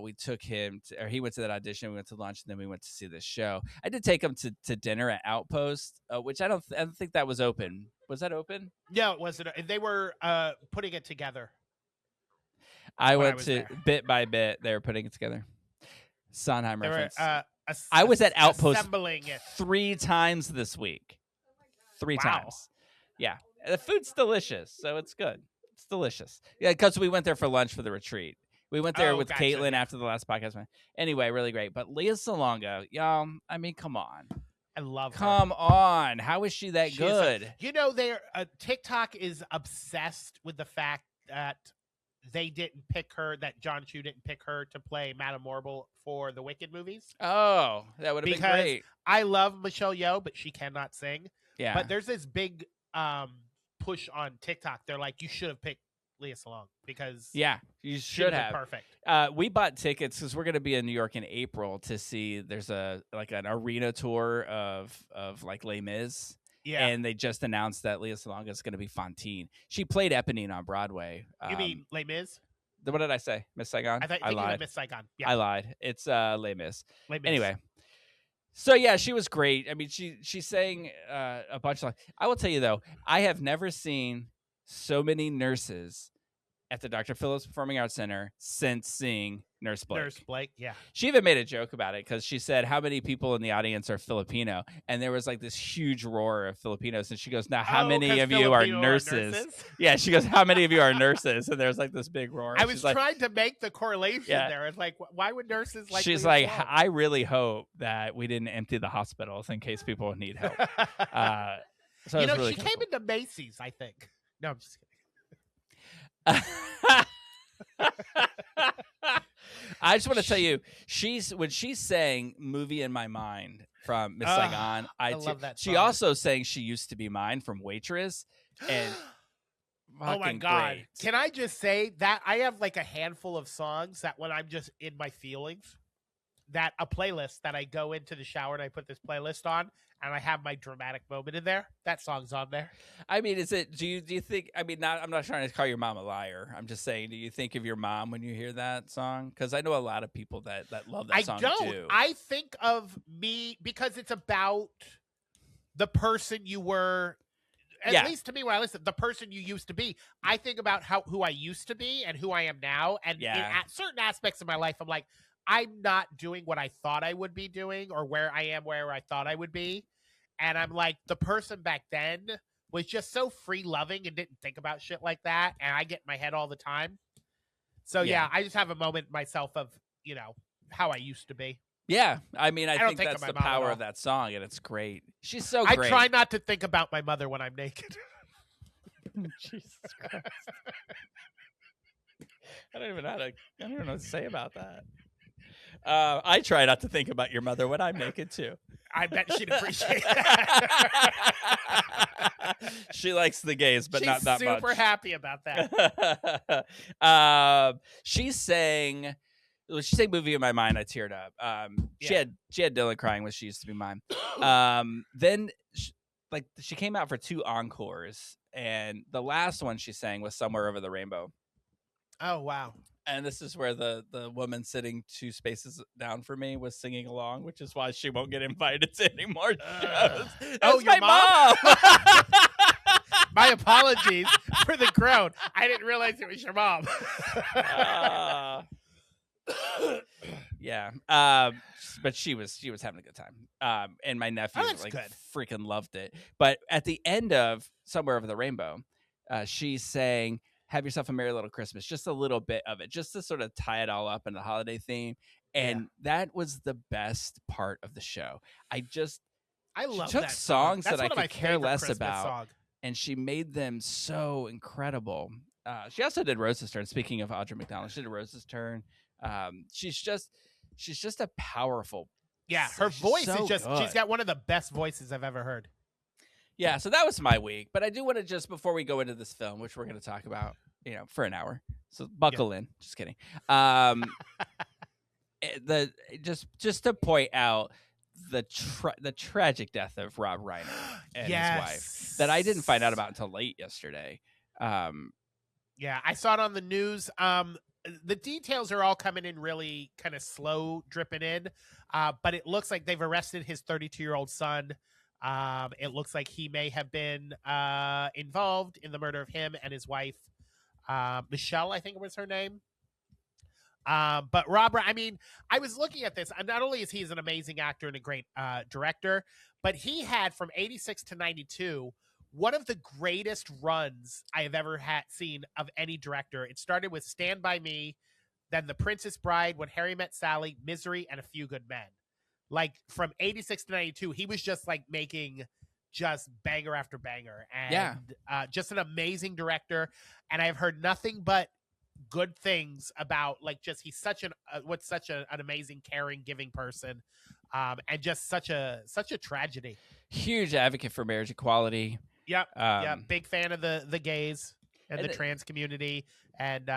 we took him or he went to that audition. We went to lunch, and then we went to see this show. I did take him to dinner at Outpost, which I don't think that was open. Was that open? No, it wasn't. They were putting it together. I went to there. Bit by bit. They were putting it together. Sondheim reference. I was at Outpost assembling it 3 times this week. 3 times. Yeah. The food's delicious, so it's good. It's delicious. Yeah, because we went there for lunch for the retreat. We went there with Caitlin after the last podcast. Anyway, really great. But Lea Salonga, y'all, I mean, come on. I love her. Come on. How is she that good? TikTok is obsessed with the fact that they didn't pick her, that John Chu didn't pick her to play Madame Morble for the Wicked movies. Oh, that would have been great. I love Michelle Yeoh, but she cannot sing. Yeah. But there's this big push on TikTok. They're like, you should have picked Lea Salonga because you should have. Perfect. We bought tickets because we're going to be in New York in April to see. There's an arena tour of like Les Mis. Yeah. And they just announced that Lea Salonga is going to be Fantine. She played Eponine on Broadway. You mean Les Mis? What did I say? Miss Saigon? I lied. Miss Saigon. Yeah. I lied. It's Les Mis. Les Mis. Anyway. So, yeah, she was great. I mean, she sang a bunch of. I will tell you, though, I have never seen so many nurses at the Dr. Phillips Performing Arts Center since seeing Nurse Blake. Nurse Blake, yeah. She even made a joke about it because she said, how many people in the audience are Filipino? And there was like this huge roar of Filipinos. And she goes, now, how many of you are nurses? Yeah, she goes, how many of you are nurses? And there's like this big roar. I was trying to make the correlation there. It's like, why would nurses like She's like, I really hope that we didn't empty the hospitals in case people need help. So really she came into Macy's, I think. No, I'm just kidding. I just want to tell you, when she's saying "Movie in My Mind" from Miss Saigon, I love that song. She also sang "She Used to Be Mine" from Waitress, and oh my god! Great. Can I just say that I have like a handful of songs that when I'm just in my feelings, that a playlist that I go into the shower and I put this playlist on. And I have my dramatic moment in there. That song's on there. I mean, do you think? I mean, I'm not trying to call your mom a liar. I'm just saying, do you think of your mom when you hear that song? Because I know a lot of people that love that song too. I think of me because it's about the person you were. At least to me, when I listen, the person you used to be. I think about who I used to be and who I am now. And in certain aspects of my life, I'm like, I'm not doing what I thought I would be doing or where I am where I thought I would be. And I'm like, the person back then was just so free loving and didn't think about shit like that. And I get in my head all the time. So I just have a moment myself of, how I used to be. Yeah. I mean, I think that's the power of that song and it's great. She's so great. I try not to think about my mother when I'm naked. Jesus Christ. I don't even know what to say about that. I try not to think about your mother when I'm naked too. I bet she'd appreciate that. She likes the gays, but She's not that much. super happy about that. She sang "Movie in My Mind." I teared up. She had Dylan crying when she used to be mine. Then she came out for 2 encores, and the last one she sang was "Somewhere Over the Rainbow." Oh wow. And this is where the woman sitting 2 spaces down from me was singing along, which is why she won't get invited to any more shows. Oh, your my mom. My apologies for the groan. I didn't realize it was your mom. Yeah. But she was having a good time. And my nephew freaking loved it. But at the end of Somewhere Over the Rainbow, she sang "Have Yourself a Merry Little Christmas," just a little bit of it, just to sort of tie it all up in the holiday theme. And that was the best part of the show. I love took that songs That's that I one of my could care favorite less Christmas about, song. and she made them so incredible. She also did Rose's Turn. Speaking of Audra McDonald, she did Rose's Turn. She's just a powerful. Yeah, her voice is just, good. She's got one of the best voices I've ever heard. Yeah, so that was my week. But I do want to just, before we go into this film, which we're going to talk about, for an hour. So buckle in. Just kidding. Just to point out the tragic death of Rob Reiner and his wife that I didn't find out about until late yesterday. Yeah, I saw it on the news. The details are all coming in really kind of slow, dripping in. But it looks like they've arrested his 32-year-old son. It looks like he may have been involved in the murder of him and his wife, Michelle, I think was her name. But Robert, I mean, I was looking at this. Not only is he an amazing actor and a great director, but he had from 86 to 92 one of the greatest runs I have ever seen of any director. It started with Stand By Me, then The Princess Bride, When Harry Met Sally, Misery, and A Few Good Men. Like from 86 to 92, he was just like making just banger after banger. And just an amazing director. And I've heard nothing but good things about he's such an amazing, caring, giving person. And just such a tragedy. Huge advocate for marriage equality. Yep. Big fan of the gays and the trans community. And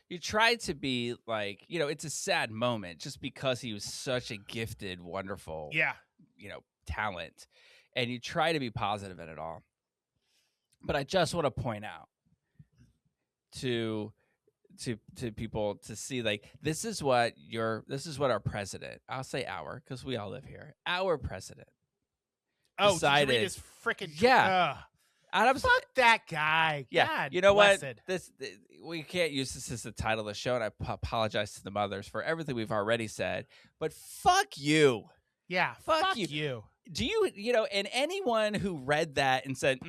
you try to be like, it's a sad moment just because he was such a gifted, wonderful, talent, and you try to be positive in it all. But I just want to point out to people to see, like, this is what our president, I'll say our, because we all live here, our president decided. Did you read his freaking fuck that guy. Yeah, God, you know blessed. what? We can't use this as the title of the show, and I apologize to the mothers for everything we've already said. But fuck you. Yeah, fuck you. Do you and anyone who read that and said,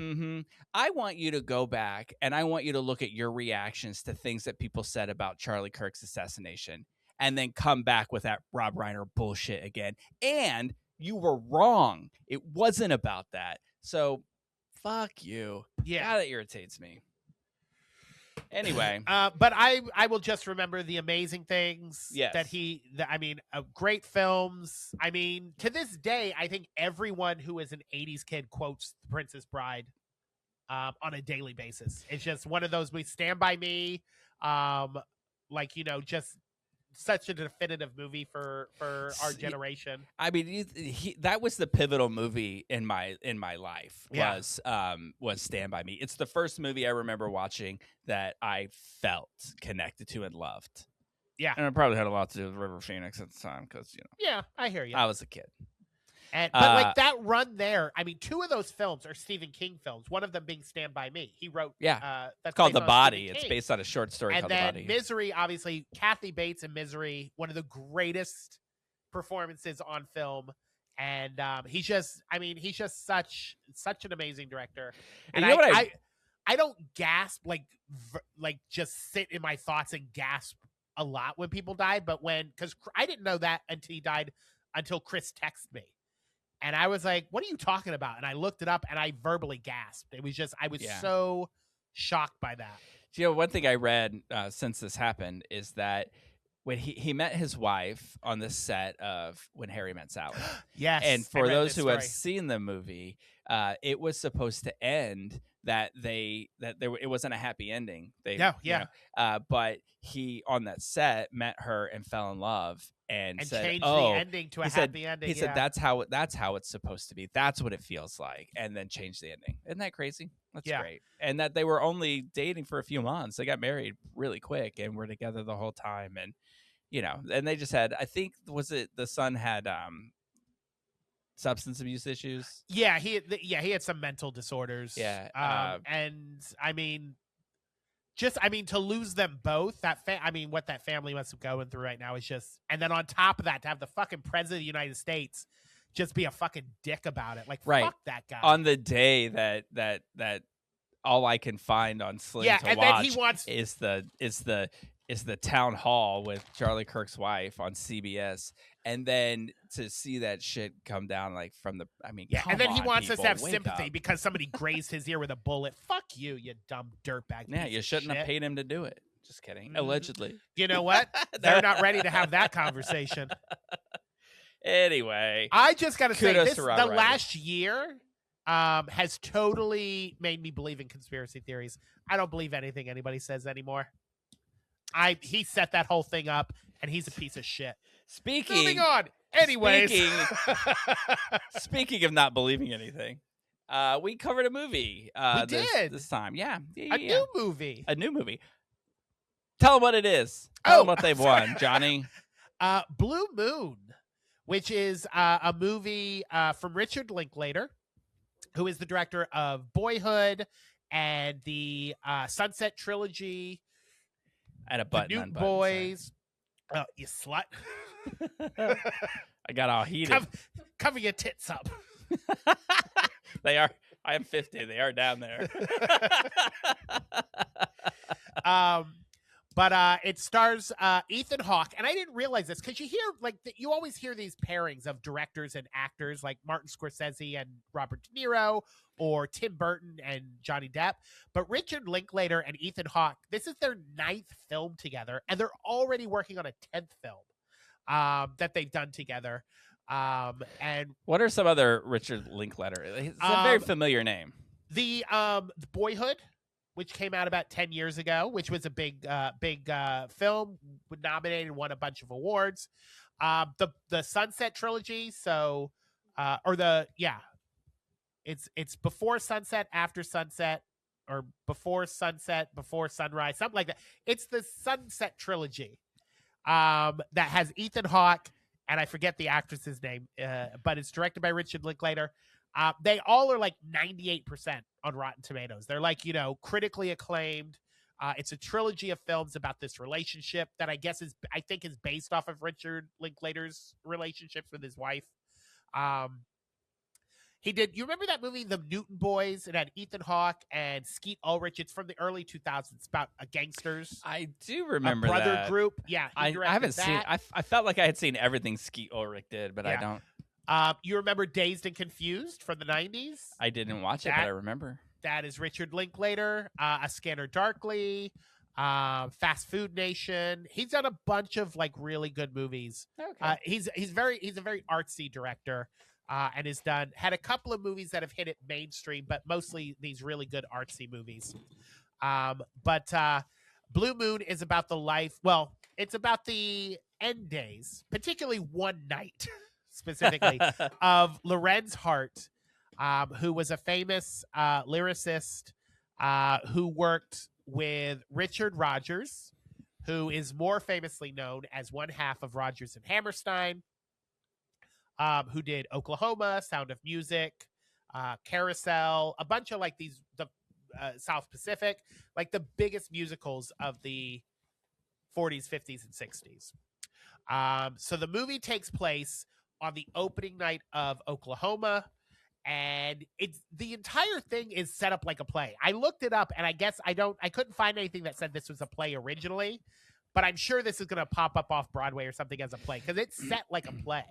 I want you to go back and I want you to look at your reactions to things that people said about Charlie Kirk's assassination, and then come back with that Rob Reiner bullshit again. And you were wrong. It wasn't about that. So fuck you. Yeah. God, that irritates me. Anyway. But I will just remember the amazing things great films. I mean, to this day, I think everyone who is an 80s kid quotes The Princess Bride on a daily basis. It's just one of those, we Stand By Me. Just such a definitive movie for our generation. I mean, that was the pivotal movie in my life. Was Stand By Me. It's the first movie I remember watching that I felt connected to and loved. Yeah, and it probably had a lot to do with River Phoenix at the time because Yeah, I hear you. I was a kid. But like that run there, I mean, 2 of those films are Stephen King films. One of them being Stand By Me. He wrote. That's it's called The Body. It's based on a short story called The Body. And then Misery, obviously, Kathy Bates in Misery, one of the greatest performances on film. And he's just such an amazing director. And I don't gasp like just sit in my thoughts and gasp a lot when people die, but because I didn't know that until he died, until Chris texted me. And I was like, what are you talking about? And I looked it up and I verbally gasped. It was just, I was so shocked by that. one thing I read since this happened is that when he met his wife on the set of When Harry Met Sally. Yes. And I for read those this who have story. seen the movie, it was supposed to end that it wasn't a happy ending. But he on that set met her and fell in love and said, changed "Oh," the ending to a he said- happy ending. He said that's how it's supposed to be. That's what it feels like, and then changed the ending. Isn't that crazy? That's great. And that they were only dating for a few months. They got married really quick and were together the whole time. And and they just had, I think, the son had substance abuse issues. Yeah, he had some mental disorders. Yeah, and I mean, to lose them both, what that family must have going through right now is just, and then on top of that, to have the fucking president of the United States just be a fucking dick about it. Like, right. Fuck that guy. On the day that all I can find on Sling to and watch then he wants is the town hall with Charlie Kirk's wife on CBS, and then to see that shit come down from the, and then he wants people, us to have wake sympathy up. because somebody grazed his ear with a bullet. Fuck you, you dumb dirtbag. Yeah, piece you of shouldn't have shit. paid him to do it. Just kidding. Mhm. Allegedly. You know what? They're not ready to have that conversation. Anyway, I just got to say, kudos the to Rob Reiner. last year has totally made me believe in conspiracy theories. I don't believe anything anybody says anymore. He set that whole thing up, and he's a piece of shit. Moving on. Anyways. Speaking of not believing anything, we covered a movie We did. this time. Yeah. A new movie. A new movie. Tell them what it is. Tell them what they've won, Johnny. Blue Moon, which is a movie from Richard Linklater, who is the director of Boyhood and the Sunset Trilogy, And a The button Newton unbuttoned, Boys. Oh, you slut. sorry. I got all heated. Cover your tits up. They are. I am 50. They are down there. But it stars Ethan Hawke, and I didn't realize this because you hear you always hear these pairings of directors and actors like Martin Scorsese and Robert De Niro, or Tim Burton and Johnny Depp. But Richard Linklater and Ethan Hawke, this is their 9th film together, and they're already working on a 10th film that they've done together. And what are some other Richard Linklater? It's a very familiar name. The Boyhood, which came out about 10 years ago, which was a big film, nominated and won a bunch of awards. The Sunset Trilogy, it's Before Sunset, After Sunset, or Before Sunset, Before Sunrise, something like that. It's the Sunset Trilogy that has Ethan Hawke, and I forget the actress's name, but it's directed by Richard Linklater. They all are 98% on Rotten Tomatoes. They're critically acclaimed. It's a trilogy of films about this relationship that I think is based off of Richard Linklater's relationships with his wife. He did. You remember that movie, The Newton Boys? It had Ethan Hawke and Skeet Ulrich. It's from the early 2000s. It's about gangsters. I do remember a brother that. group. Yeah, I haven't seen. I felt like I had seen everything Skeet Ulrich did, but I don't. You remember Dazed and Confused from the 90s? I didn't watch it, but I remember. That is Richard Linklater. A Scanner Darkly, Fast Food Nation. He's done a bunch of really good movies. Okay. He's a very artsy director, and had a couple of movies that have hit it mainstream, but mostly these really good artsy movies. But Blue Moon is about the life. Well, it's about the end days, particularly one night. Specifically, of Lorenz Hart, who was a famous lyricist who worked with Richard Rodgers, who is more famously known as one half of Rodgers and Hammerstein, who did Oklahoma, Sound of Music, Carousel, a bunch of the South Pacific, the biggest musicals of the 40s, 50s, and 60s. So the movie takes place on the opening night of Oklahoma, and the entire thing is set up like a play. I looked it up, and I guess I couldn't find anything that said this was a play originally, but I'm sure this is going to pop up off Broadway or something as a play because it's set like a play.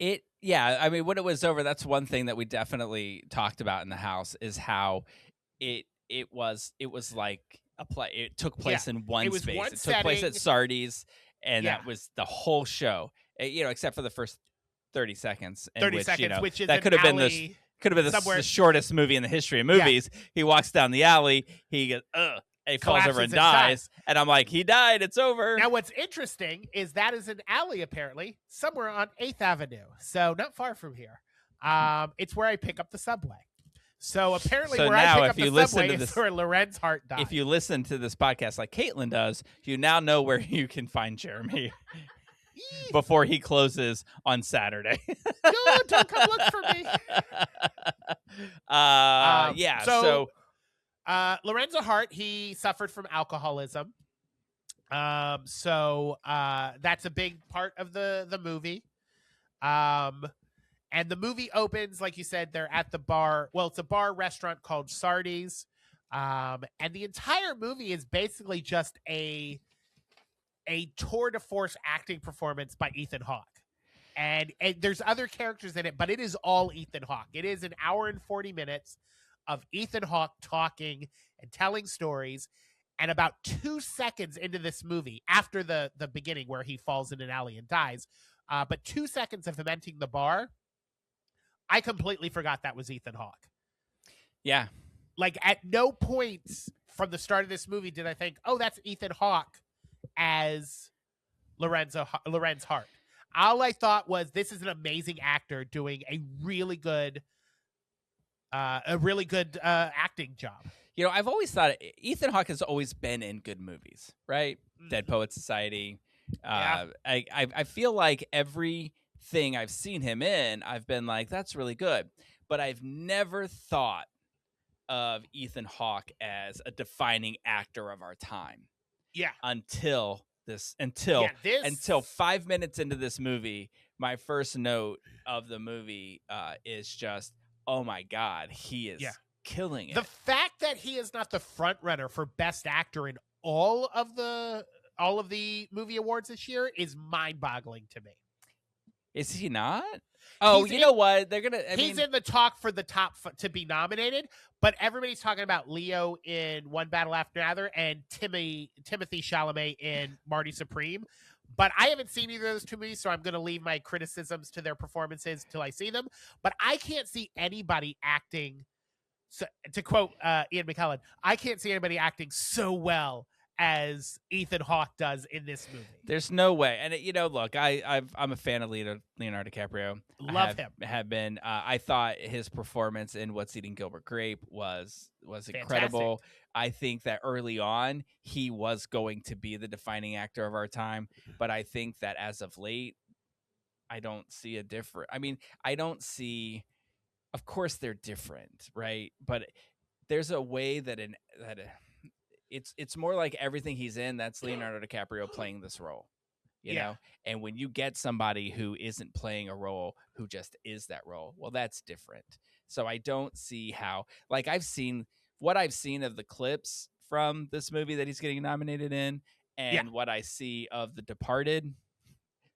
When it was over, that's one thing that we definitely talked about in the house is how it was like It took place in one It was space. one It took place setting. at Sardi's, and Yeah. that was the whole show. Except for the first 30 seconds. 30 seconds, which is that an could have been alley somewhere. the shortest movie in the history of movies. He walks down the alley. He goes, ugh. He falls over and dies. And I'm like, he died. It's over. Now, what's interesting is that is an alley, apparently, somewhere on 8th Avenue. So not far from here. It's where I pick up the subway. So apparently where I pick up the subway is where Lorenz Hart died. If you listen to this podcast like Caitlin does, you now know where you can find Jeremy before he closes on Saturday. Don't come look for me. So Lorenzo Hart, he suffered from alcoholism. So that's a big part of the movie. And the movie opens, like you said, they're at the bar. Well, it's a bar restaurant called Sardi's. And the entire movie is basically just a tour de force acting performance by Ethan Hawke. And there's other characters in it, but it is all Ethan Hawke. It is an hour and 40 minutes of Ethan Hawke talking and telling stories. And about 2 seconds into this movie, after the beginning where he falls in an alley and dies, but 2 seconds of him entering the bar, I completely forgot that was Ethan Hawke. Yeah. Like, at no point from the start of this movie did I think, oh, that's Ethan Hawke as Lorenz Hart. All I thought was, this is an amazing actor doing a really good acting job. I've always thought Ethan Hawke has always been in good movies, right? Mm-hmm. Dead Poets Society. I feel like everything I've seen him in, I've been like, that's really good. But I've never thought of Ethan Hawke as a defining actor of our time. Yeah. Until 5 minutes into this movie, my first note of the movie is just, oh my God, he is killing it. The fact that he is not the front runner for Best Actor in all of the movie awards this year is mind-boggling to me. Is he not? Oh, you know what? He's in the talk for the top to be nominated, but everybody's talking about Leo in One Battle After Another and Timothy Chalamet in Marty Supreme. But I haven't seen either of those two movies, so I'm going to leave my criticisms to their performances till I see them. But I can't see anybody acting, so, to quote Ian McKellen, I can't see anybody acting so well as Ethan Hawke does in this movie. There's no way. And look, I'm a fan of Leonardo DiCaprio. Love him. Have been. I thought his performance in What's Eating Gilbert Grape was incredible. I think that early on he was going to be the defining actor of our time, but I think that as of late, I don't see a different. I mean, I don't see. Of course, they're different, right? But there's a way that it's more like everything he's in, that's Leonardo DiCaprio playing this role, you know? And when you get somebody who isn't playing a role, who just is that role, well, that's different. So I don't see how, like, I've seen of the clips from this movie that he's getting nominated in, and what I see of The Departed,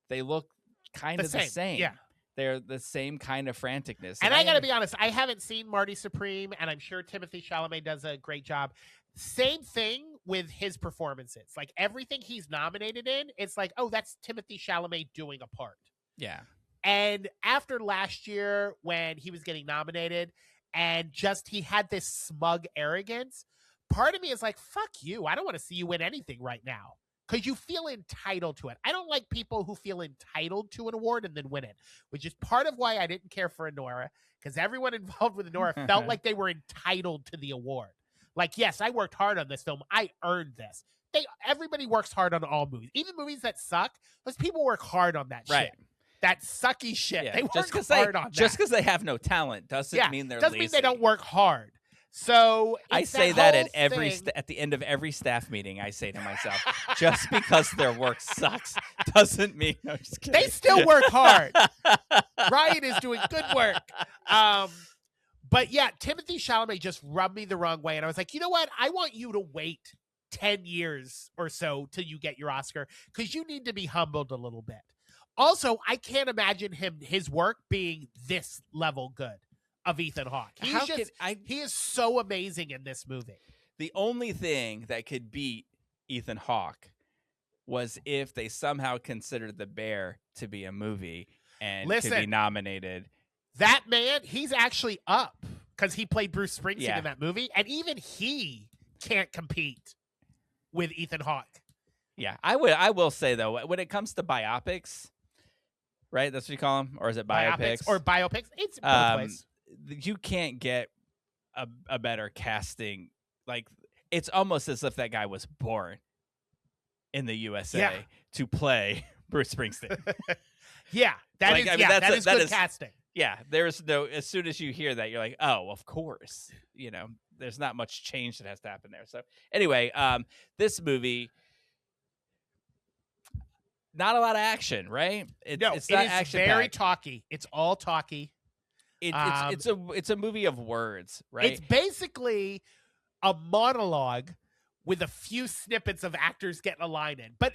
they look kind of the same. Yeah. They're the same kind of franticness. And I got to be honest, I haven't seen Marty Supreme, and I'm sure Timothy Chalamet does a great job. Same thing with his performances. Like, everything he's nominated in, it's like, oh, that's Timothy Chalamet doing a part. Yeah. And after last year, when he was getting nominated and just he had this smug arrogance, part of me is like, fuck you. I don't want to see you win anything right now, because you feel entitled to it. I don't like people who feel entitled to an award and then win it, which is part of why I didn't care for Anora, because everyone involved with Anora felt like they were entitled to the award. Like, yes, I worked hard on this film. I earned this. Everybody works hard on all movies. Even movies that suck, those people work hard on that shit. That sucky shit. Yeah, they work hard on that. Just because they have no talent doesn't mean they're lazy. Doesn't mean they don't work hard. So I say that at at the end of every staff meeting. I say to myself, just because their work sucks doesn't mean. No, just kidding. They still work hard. Ryan is doing good work. But yeah, Timothy Chalamet just rubbed me the wrong way, and I was like, you know what? I want you to wait 10 years or so till you get your Oscar, because you need to be humbled a little bit. Also, I can't imagine his work being this level good of Ethan Hawke. He is so amazing in this movie. The only thing that could beat Ethan Hawke was if they somehow considered The Bear to be a movie and could be Listen. nominated. That man, he's actually up because he played Bruce Springsteen Yeah. in that movie, and even he can't compete with Ethan Hawke. Yeah, I will say though, when it comes to biopics, right? That's what you call them, or is it biopics? Or biopics. It's both ways. You can't get a better casting. Like, it's almost as if that guy was born in the USA to play Bruce Springsteen. Yeah, that Like, is. I mean, Yeah, that that is is- good casting. Yeah, there's no. As soon as you hear that, you're like, oh, of course. You know, there's not much change that has to happen there. So anyway, this movie, not a lot of action, right? It's not It is action. very talky. It's all talky. It's a movie of words, right? It's basically a monologue with a few snippets of actors getting a line in. But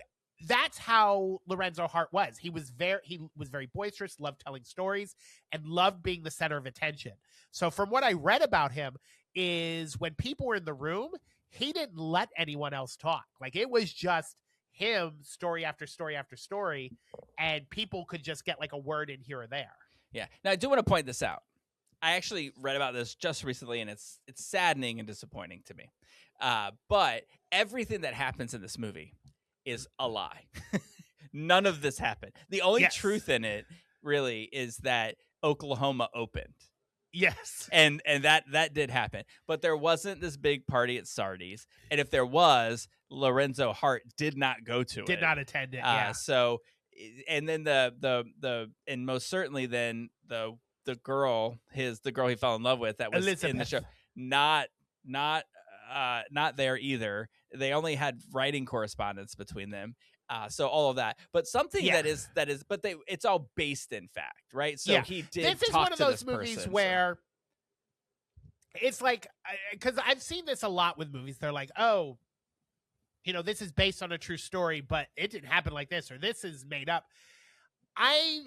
that's how Lorenzo Hart was. He was very boisterous, loved telling stories, and loved being the center of attention. So from what I read about him is when people were in the room, he didn't let anyone else talk. Like, it was just him, story after story after story, and people could just get like a word in here or there. Yeah. Now, I do want to point this out. I actually read about this just recently, and it's saddening and disappointing to me. But everything that happens in this movie is a lie. None of this happened. The only truth in it really is that Oklahoma opened. Yes. And that did happen. But there wasn't this big party at Sardi's. And if there was, Lorenzo Hart did not go to it. Did not attend it. Yeah. So, and then and most certainly then the girl he fell in love with that was Elizabeth. in the show, not there either. They only had writing correspondence between them. So all of that, but something that is, but it's all based in fact, right? So he did. This is one of those movies where it's like, because I've seen this a lot with movies. They're like, oh, this is based on a true story, but it didn't happen like this, or this is made up. I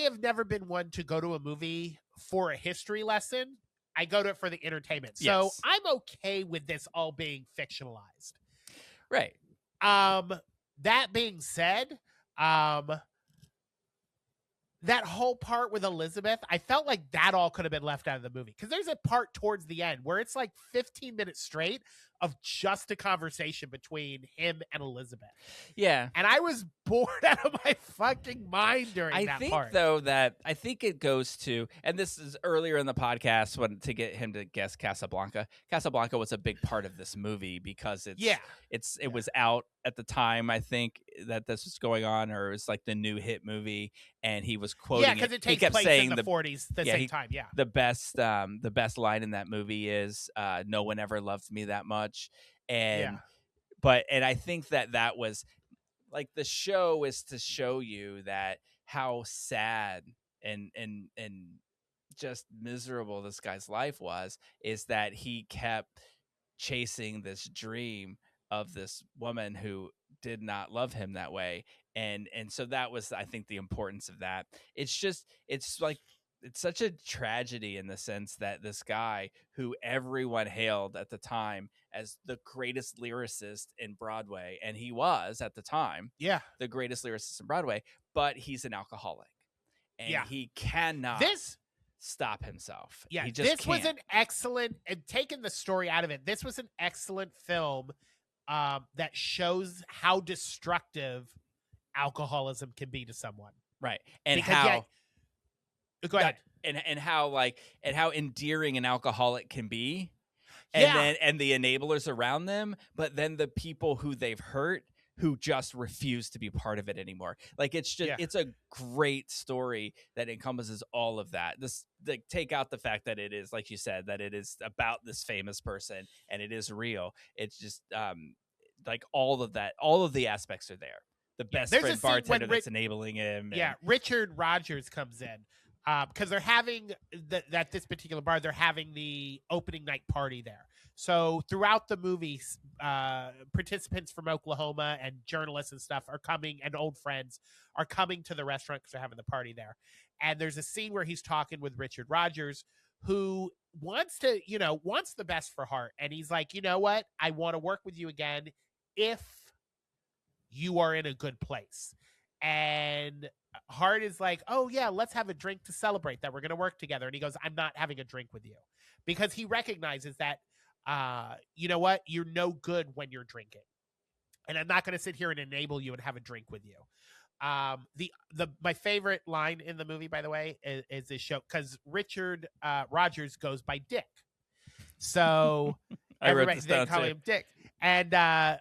have never been one to go to a movie for a history lesson. I go to it for the entertainment. So Yes. I'm okay with this all being fictionalized. Right. That being said, that whole part with Elizabeth, I felt like that all could have been left out of the movie. Because there's a part towards the end where it's like 15 minutes straight of just a conversation between him and Elizabeth. Yeah. And I was bored out of my fucking mind during that part. I think it goes to, and this is earlier in the podcast to get him to guess Casablanca. Casablanca was a big part of this movie because it was out at the time, I think, that this was going on, or it was like the new hit movie, and he was quoting Yeah, because it takes place in the 40s, same time, yeah. The best line in that movie is, no one ever loved me that much. And I think that was like, the show is to show you that how sad and just miserable this guy's life was, is that he kept chasing this dream of this woman who did not love him that way. And so that was, I think, the importance of that. It's such a tragedy in the sense that this guy, who everyone hailed at the time as the greatest lyricist in Broadway, and he was at the time, the greatest lyricist in Broadway, but he's an alcoholic, and he cannot stop himself. Yeah, he just this was an excellent, and taking the story out of it, this was an excellent film that shows how destructive alcoholism can be to someone. Right, and because, go ahead. And how endearing an alcoholic can be, and the enablers around them, but then the people who they've hurt, who just refuse to be part of it anymore. Like, it's just it's a great story that encompasses all of that. Take out the fact that it is, like you said, that it is about this famous person and it is real. It's just like all of that, all of the aspects are there. The best friend bartender that's enabling him. Richard Rogers comes in because they're having at this particular bar, they're having the opening night party there. So throughout the movie, participants from Oklahoma and journalists and stuff are coming, and old friends are coming to the restaurant because they're having the party there. And there's a scene where he's talking with Richard Rogers, who wants the best for Hart. And he's like, you know what? I want to work with you again if you are in a good place. And Hart is like, oh yeah, let's have a drink to celebrate that we're going to work together. And he goes, I'm not having a drink with you, because he recognizes that, you know what? You're no good when you're drinking. And I'm not going to sit here and enable you and have a drink with you. My favorite line in the movie, by the way, is this show, because Richard Rogers goes by Dick. So everybody, they call him Dick. And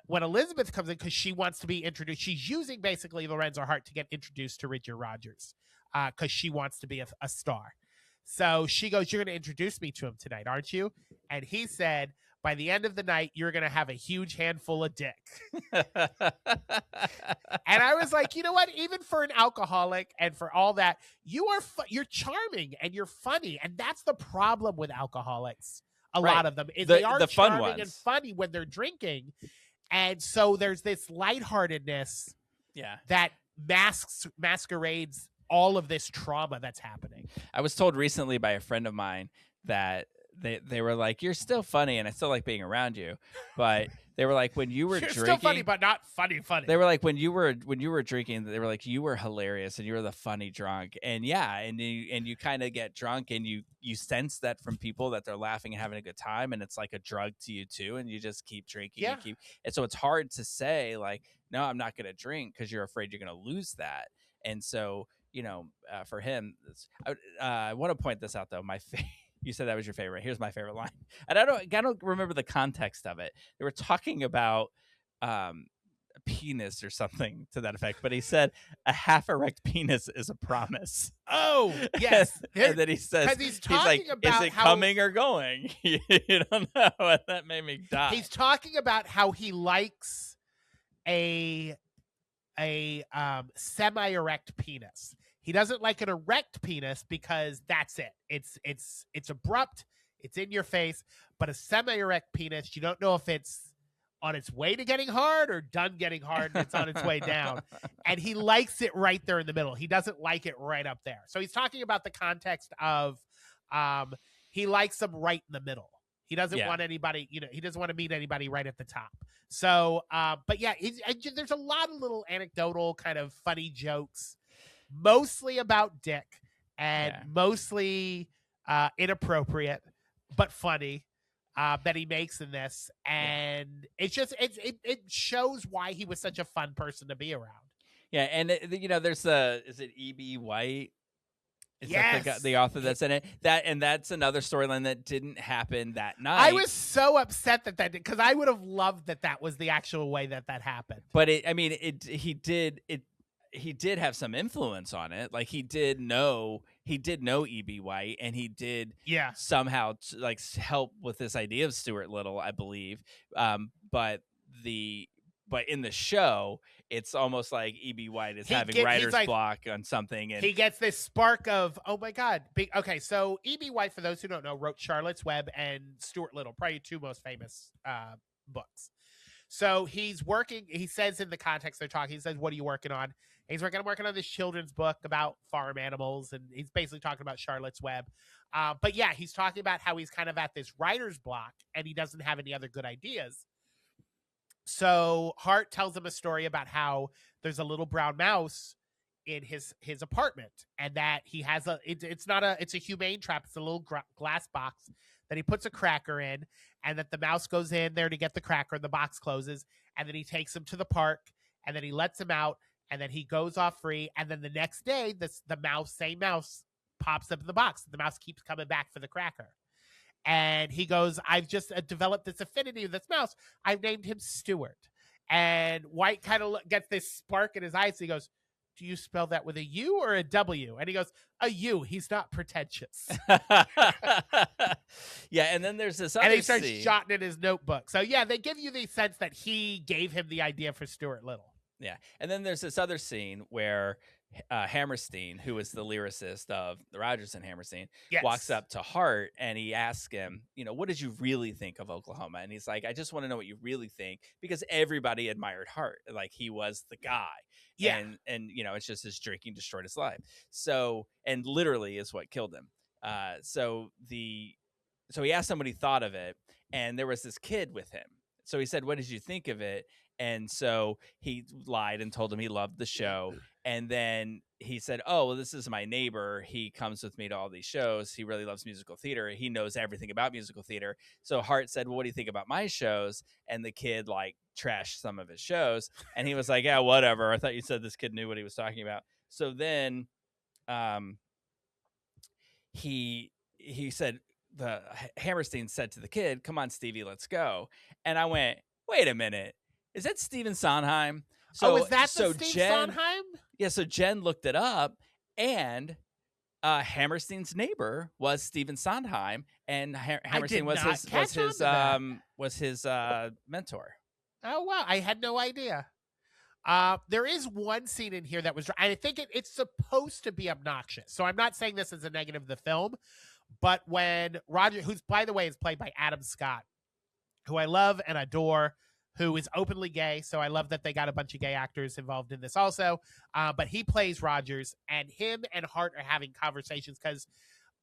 when Elizabeth comes in, because she wants to be introduced, she's using basically Lorenzo Hart to get introduced to Richard Rogers, because she wants to be a star. So she goes, you're going to introduce me to him tonight, aren't you? And he said, by the end of the night, you're going to have a huge handful of dick. And I was like, you know what? Even for an alcoholic and for all that, you're charming and you're funny. And that's the problem with alcoholics. A lot of them is they are charming and funny when they're drinking. And so there's this lightheartedness that masquerades all of this trauma that's happening. I was told recently by a friend of mine that they were like, you're still funny and I still like being around you, but they were like, when you were you're drinking, still funny, but not funny. They were like, when you were drinking, they were like, you were hilarious and you were the funny drunk. And you kind of get drunk and you sense that from people that they're laughing and having a good time, and it's like a drug to you too, and you just keep drinking and so it's hard to say like, no, I'm not gonna drink, because you're afraid you're gonna lose that. And so for him, I want to point this out though. You said that was your favorite. Here's my favorite line, and I don't remember the context of it. They were talking about a penis or something to that effect, but he said a half erect penis is a promise. Oh yes, and then he says, he's like, about is it coming or going? You don't know, and that made me die. He's talking about how he likes a semi-erect penis. He doesn't like an erect penis because that's it. It's abrupt. It's in your face. But a semi-erect penis, you don't know if it's on its way to getting hard or done getting hard and it's on its way down. And he likes it right there in the middle. He doesn't like it right up there. So he's talking about the context of he likes them right in the middle. He doesn't want anybody, he doesn't want to meet anybody right at the top. So, but yeah, there's a lot of little anecdotal kind of funny jokes, mostly about Dick and mostly inappropriate, but funny, that he makes in this. And it's just, it shows why he was such a fun person to be around. Yeah. And there's is it E.B. White? Is that the author that's in it? That's another storyline that didn't happen that night. I was so upset that because I would have loved that was the actual way that happened. But he did have some influence on it. Like he did know E.B. White, and he did somehow like help with this idea of Stuart Little, I believe. But in the show, it's almost like E.B. White is having writer's block on something, and he gets this spark of, oh my God. Okay, so E.B. White, for those who don't know, wrote Charlotte's Web and Stuart Little, probably two most famous books. So he's working, he says in the context they're talking, he says, what are you working on? And he's working, I'm working on this children's book about farm animals, and he's basically talking about Charlotte's Web. But yeah, he's talking about how he's kind of at this writer's block, and he doesn't have any other good ideas. So Hart tells him a story about how there's a little brown mouse in his apartment, and that he has it's a humane trap. It's a little glass box that he puts a cracker in, and that the mouse goes in there to get the cracker, and the box closes, and then he takes him to the park, and then he lets him out, and then he goes off free. And then the next day, the same mouse pops up in the box. The mouse keeps coming back for the cracker. And he goes, I've just developed this affinity with this mouse. I've named him Stuart. And White kind of gets this spark in his eyes. And he goes, do you spell that with a U or a W? And he goes, a U. He's not pretentious. Yeah, and then there's this other and he starts scene. jotting in his notebook. So yeah, they give you the sense that he gave him the idea for Stuart Little. Yeah, and then there's this other scene where Hammerstein, who is the lyricist of the Rodgers and Hammerstein, walks up to Hart and he asks him, what did you really think of Oklahoma? And he's like, I just want to know what you really think, because everybody admired Hart. Like, he was the guy. Yeah. And it's just his drinking destroyed his life. So, and literally is what killed him. So he asked him what he thought of it, and there was this kid with him. So he said, "What did you think of it?" And so he lied and told him he loved the show. And then he said, "Oh, well, this is my neighbor. He comes with me to all these shows. He really loves musical theater. He knows everything about musical theater." So Hart said, "Well, what do you think about my shows?" And the kid like trashed some of his shows. And he was like, "Yeah, whatever. I thought you said this kid knew what he was talking about." So then he said, Hammerstein said to the kid, "Come on, Stevie, let's go." And I went, "Wait a minute. Is that Stephen Sondheim?" So, is that so the Steve Jen, Sondheim? Yeah, so Jen looked it up, and Hammerstein's neighbor was Stephen Sondheim, and Hammerstein was his mentor. Oh wow, I had no idea. There is one scene in here that was, I think it's supposed to be obnoxious. So I'm not saying this as a negative of the film, but when Roger, who's by the way is played by Adam Scott, who I love and adore, who is openly gay. So I love that they got a bunch of gay actors involved in this also. But he plays Rogers, and him and Hart are having conversations because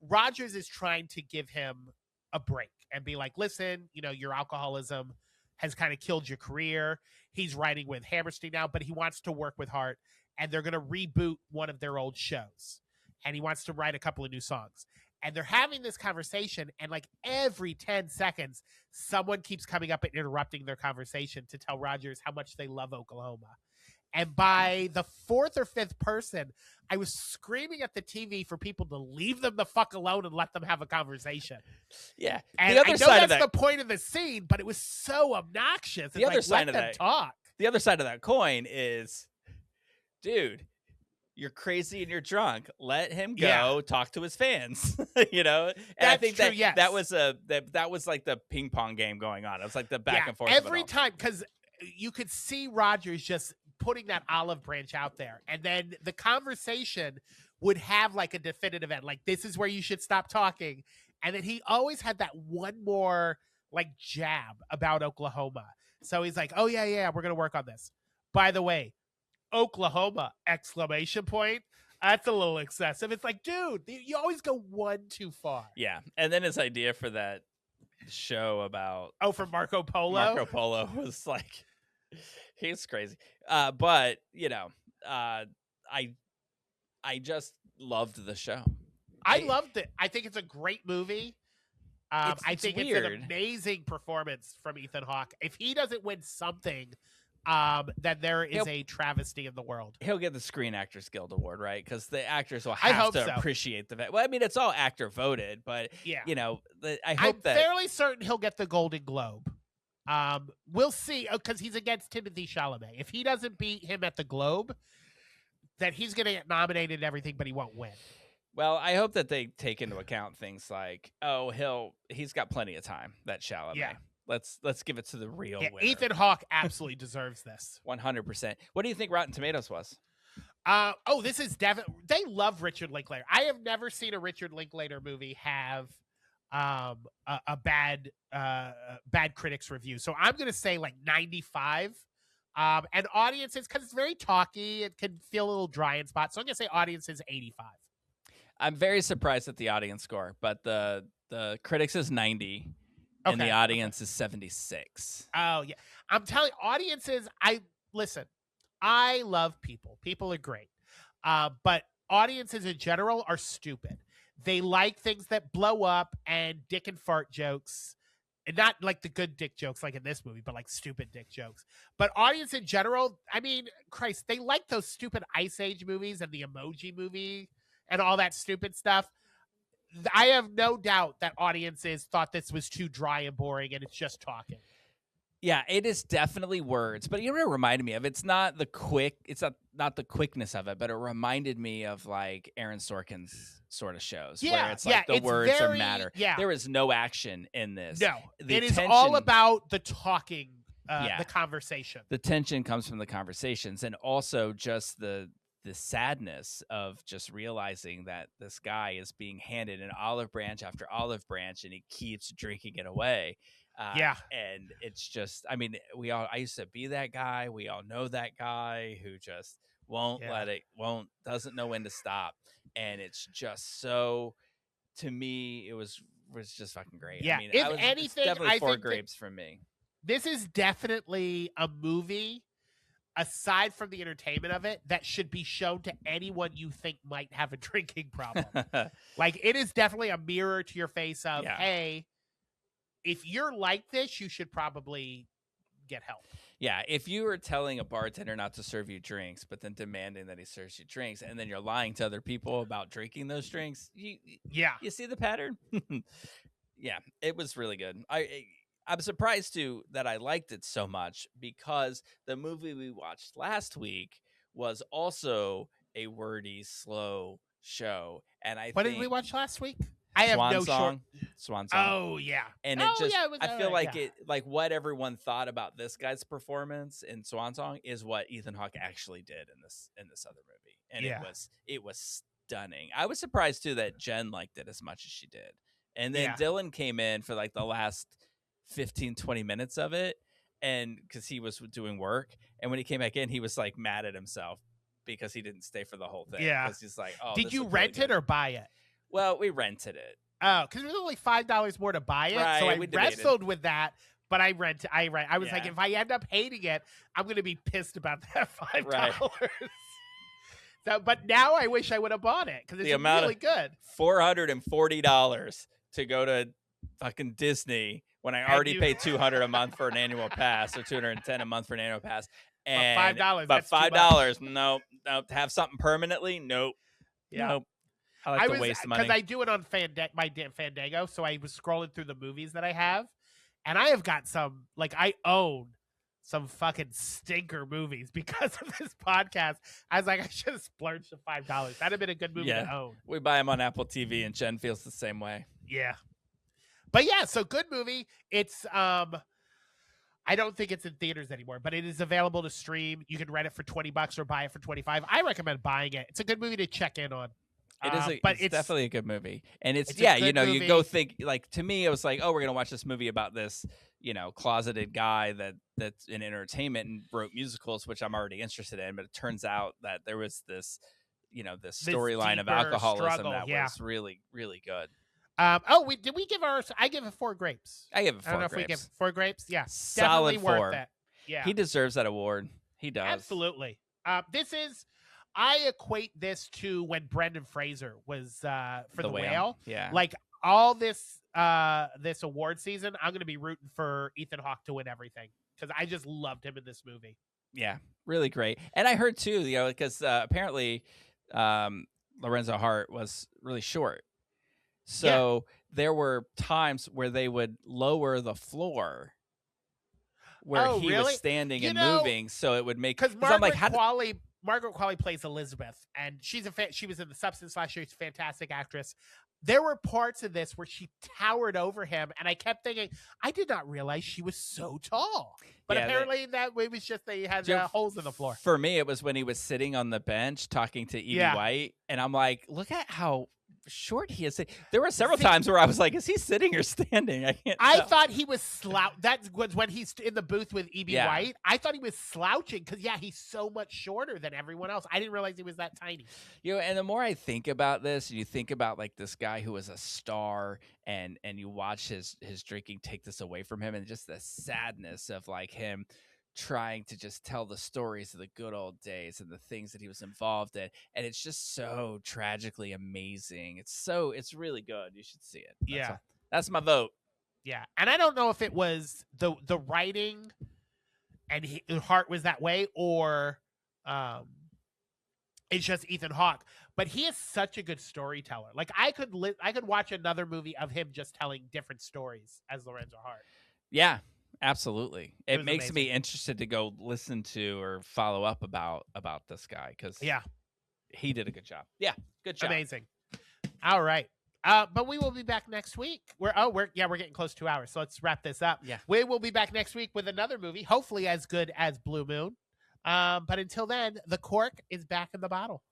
Rogers is trying to give him a break and be like, "Listen, your alcoholism has kind of killed your career." He's writing with Hammerstein now, but he wants to work with Hart, and they're going to reboot one of their old shows. And he wants to write a couple of new songs. And they're having this conversation, and like every 10 seconds, someone keeps coming up and interrupting their conversation to tell Rogers how much they love Oklahoma. And by the fourth or fifth person, I was screaming at the TV for people to leave them the fuck alone and let them have a conversation. Yeah. And I know that's the point of the scene, but it was so obnoxious. It's the other side let them talk. The other side of that coin is, dude, you're crazy and you're drunk. Let him go talk to his fans. And I think true, that was like the ping pong game going on. It was like the back and forth every time, because you could see Rogers just putting that olive branch out there, and then the conversation would have like a definitive end, like this is where you should stop talking, and then he always had that one more like jab about Oklahoma. So he's like, "Oh yeah, we're gonna work on this. By the way, Oklahoma ! That's a little excessive." It's like, dude, you always go one too far. Yeah, and then his idea for that show about for Marco Polo was like, he's crazy. But I just loved the show. I loved it. I think it's a great movie. I think weird. It's an amazing performance from Ethan Hawke. If he doesn't win something, then there is a travesty in the world. He'll get the Screen Actors Guild Award, right? Because the actors will have to appreciate the. Well, I mean, it's all actor voted, but I'm fairly certain he'll get the Golden Globe. We'll see, because he's against Timothée Chalamet. If he doesn't beat him at the Globe, then he's going to get nominated and everything, but he won't win. Well, I hope that they take into account things like, he's got plenty of time, that Chalamet. Yeah. Let's give it to the real winner. Ethan Hawke absolutely deserves this. 100%. What do you think Rotten Tomatoes was? This is definitely. They love Richard Linklater. I have never seen a Richard Linklater movie have a bad critics review. So I'm going to say like 95. And audiences, because it's very talky, it can feel a little dry in spots. So I'm going to say audiences 85. I'm very surprised at the audience score, but the critics is 90 and the audience is 76. Oh yeah. I'm telling you, audiences, I love people. People are great. But audiences in general are stupid. They like things that blow up and dick and fart jokes. And not like the good dick jokes like in this movie, but like stupid dick jokes. But audience in general, I mean, Christ, they like those stupid Ice Age movies and the Emoji Movie and all that stupid stuff. I have no doubt that audiences thought this was too dry and boring and it's just talking. Yeah, it is definitely words, but you know what it reminded me of? It's not the quickness of it, but it reminded me of like Aaron Sorkin's sort of shows where it's like the words are matter. Yeah. There is no action in this. No, it is all about the talking, the conversation. The tension comes from the conversations, and also just the sadness of just realizing that this guy is being handed an olive branch after olive branch and he keeps drinking it away. And it's just, I mean, I used to be that guy. We all know that guy who just doesn't know when to stop. And it's just so to me, it was just fucking great. Yeah, I mean, if it's anything, definitely I four think that grapes from me. this is definitely a movie, aside from the entertainment of it, that should be shown to anyone you think might have a drinking problem. Like, it is definitely a mirror to your face of, Yeah. hey, if you're like this, you should probably get help. Yeah, if you were telling a bartender not to serve you drinks, but then demanding that he serves you drinks, and then you're lying to other people about drinking those drinks, you see the pattern? Yeah, it was really good. I'm surprised too that I liked it so much, because the movie we watched last week was also a wordy, slow show, and What did we watch last week? I have Swan no Song. short. Swan Song. Oh yeah, And oh, it just, yeah, it was I feel alright, like yeah. it, like what everyone thought about this guy's performance in Swan Song is what Ethan Hawke actually did in this other movie, and Yeah. it was stunning. I was surprised too that Jen liked it as much as she did, and then Yeah. Dylan came in for like the last 15-20 minutes of it, and because he was doing work, and when he came back in, he was like mad at himself because he didn't stay for the whole thing. Yeah. Because he's like, oh, Did this you looked really rent it good. or buy it? Well, we rented it. Oh, because it was only $5 more to buy it. Right, So I we debated. wrestled with that, but I was like, Yeah. if I end up hating it, I'm going to be pissed about that $5. Right. So, but now I wish I would have bought it because it's The amount really of- good. $440 to go to fucking Disney when I And already you- paid $200 a month for an annual pass, or $210 a month for an annual pass. And $5, but that's too much. $5, nope. To have something permanently, nope. Yeah. Nope. I like to waste money. Because I do it on Fandango, so I was scrolling through the movies that I have, and I have got some, like, I own some fucking stinker movies because of this podcast. I was like, I should have splurged the $5. That'd have been a good movie Yeah. to own. We buy them on Apple TV, and Jen feels the same way. Yeah. But yeah, so good movie. It's I don't think it's in theaters anymore, but it is available to stream. You can rent it for $20 or buy it for $25. I recommend buying it. It's a good movie to check in on. It is, but it's definitely a good movie, and it's it's a yeah, good you movie. go think, like, to me, it was like, oh, we're gonna watch this movie about this, closeted guy that's in entertainment and wrote musicals, which I'm already interested in, but it turns out that there was this, this storyline of deeper alcoholism struggle, that yeah. was really, really good. Did we give ours? I give it 4 grapes. I give it I don't 4 know if we give grapes. 4 grapes. Yeah, Solid definitely 4. worth it. Yeah, He deserves that award. He does. absolutely. I equate this to when Brendan Fraser was for the Whale. Yeah. Like all this award season, I'm going to be rooting for Ethan Hawke to win everything because I just loved him in this movie. Yeah, really great. And I heard too, because apparently Lorenzo Hart was really short. So there were times where they would lower the floor where Oh, he really? was standing and know, moving, so it would make. Because I'm like, Margaret Qualley plays Elizabeth, and she was in The Substance last year. She's a fantastic actress. There were parts of this where she towered over him, and I kept thinking, I did not realize she was so tall. But Yeah, apparently that it was just they had Joe, holes in the floor. For me, it was when he was sitting on the bench talking to Evie Yeah. White, and I'm like, look at how short he is. There were several times where I was like, is he sitting or standing? I can't I tell. thought he was that was when he's in the booth with E.B. Yeah. White. I thought he was slouching because, he's so much shorter than everyone else. I didn't realize he was that tiny. And the more I think about this, and you think about like this guy who was a star, and you watch his drinking take this away from him, and just the sadness of like him trying to just tell the stories of the good old days and the things that he was involved in, and it's just so tragically amazing. It's really good. You should see it. That's my vote. Yeah, and I don't know if it was the writing and Hart was that way, or it's just Ethan Hawke. But he is such a good storyteller. Like I could watch another movie of him just telling different stories as Lorenzo Hart. Yeah, absolutely. It was makes me amazing. interested to go listen to or follow up about this guy, because he did a good job. Yeah, good job. Amazing. All right. But we will be back next week. We're getting close to 2 hours, so let's wrap this up. Yeah. We will be back next week with another movie, hopefully as good as Blue Moon. But until then, the cork is back in the bottle.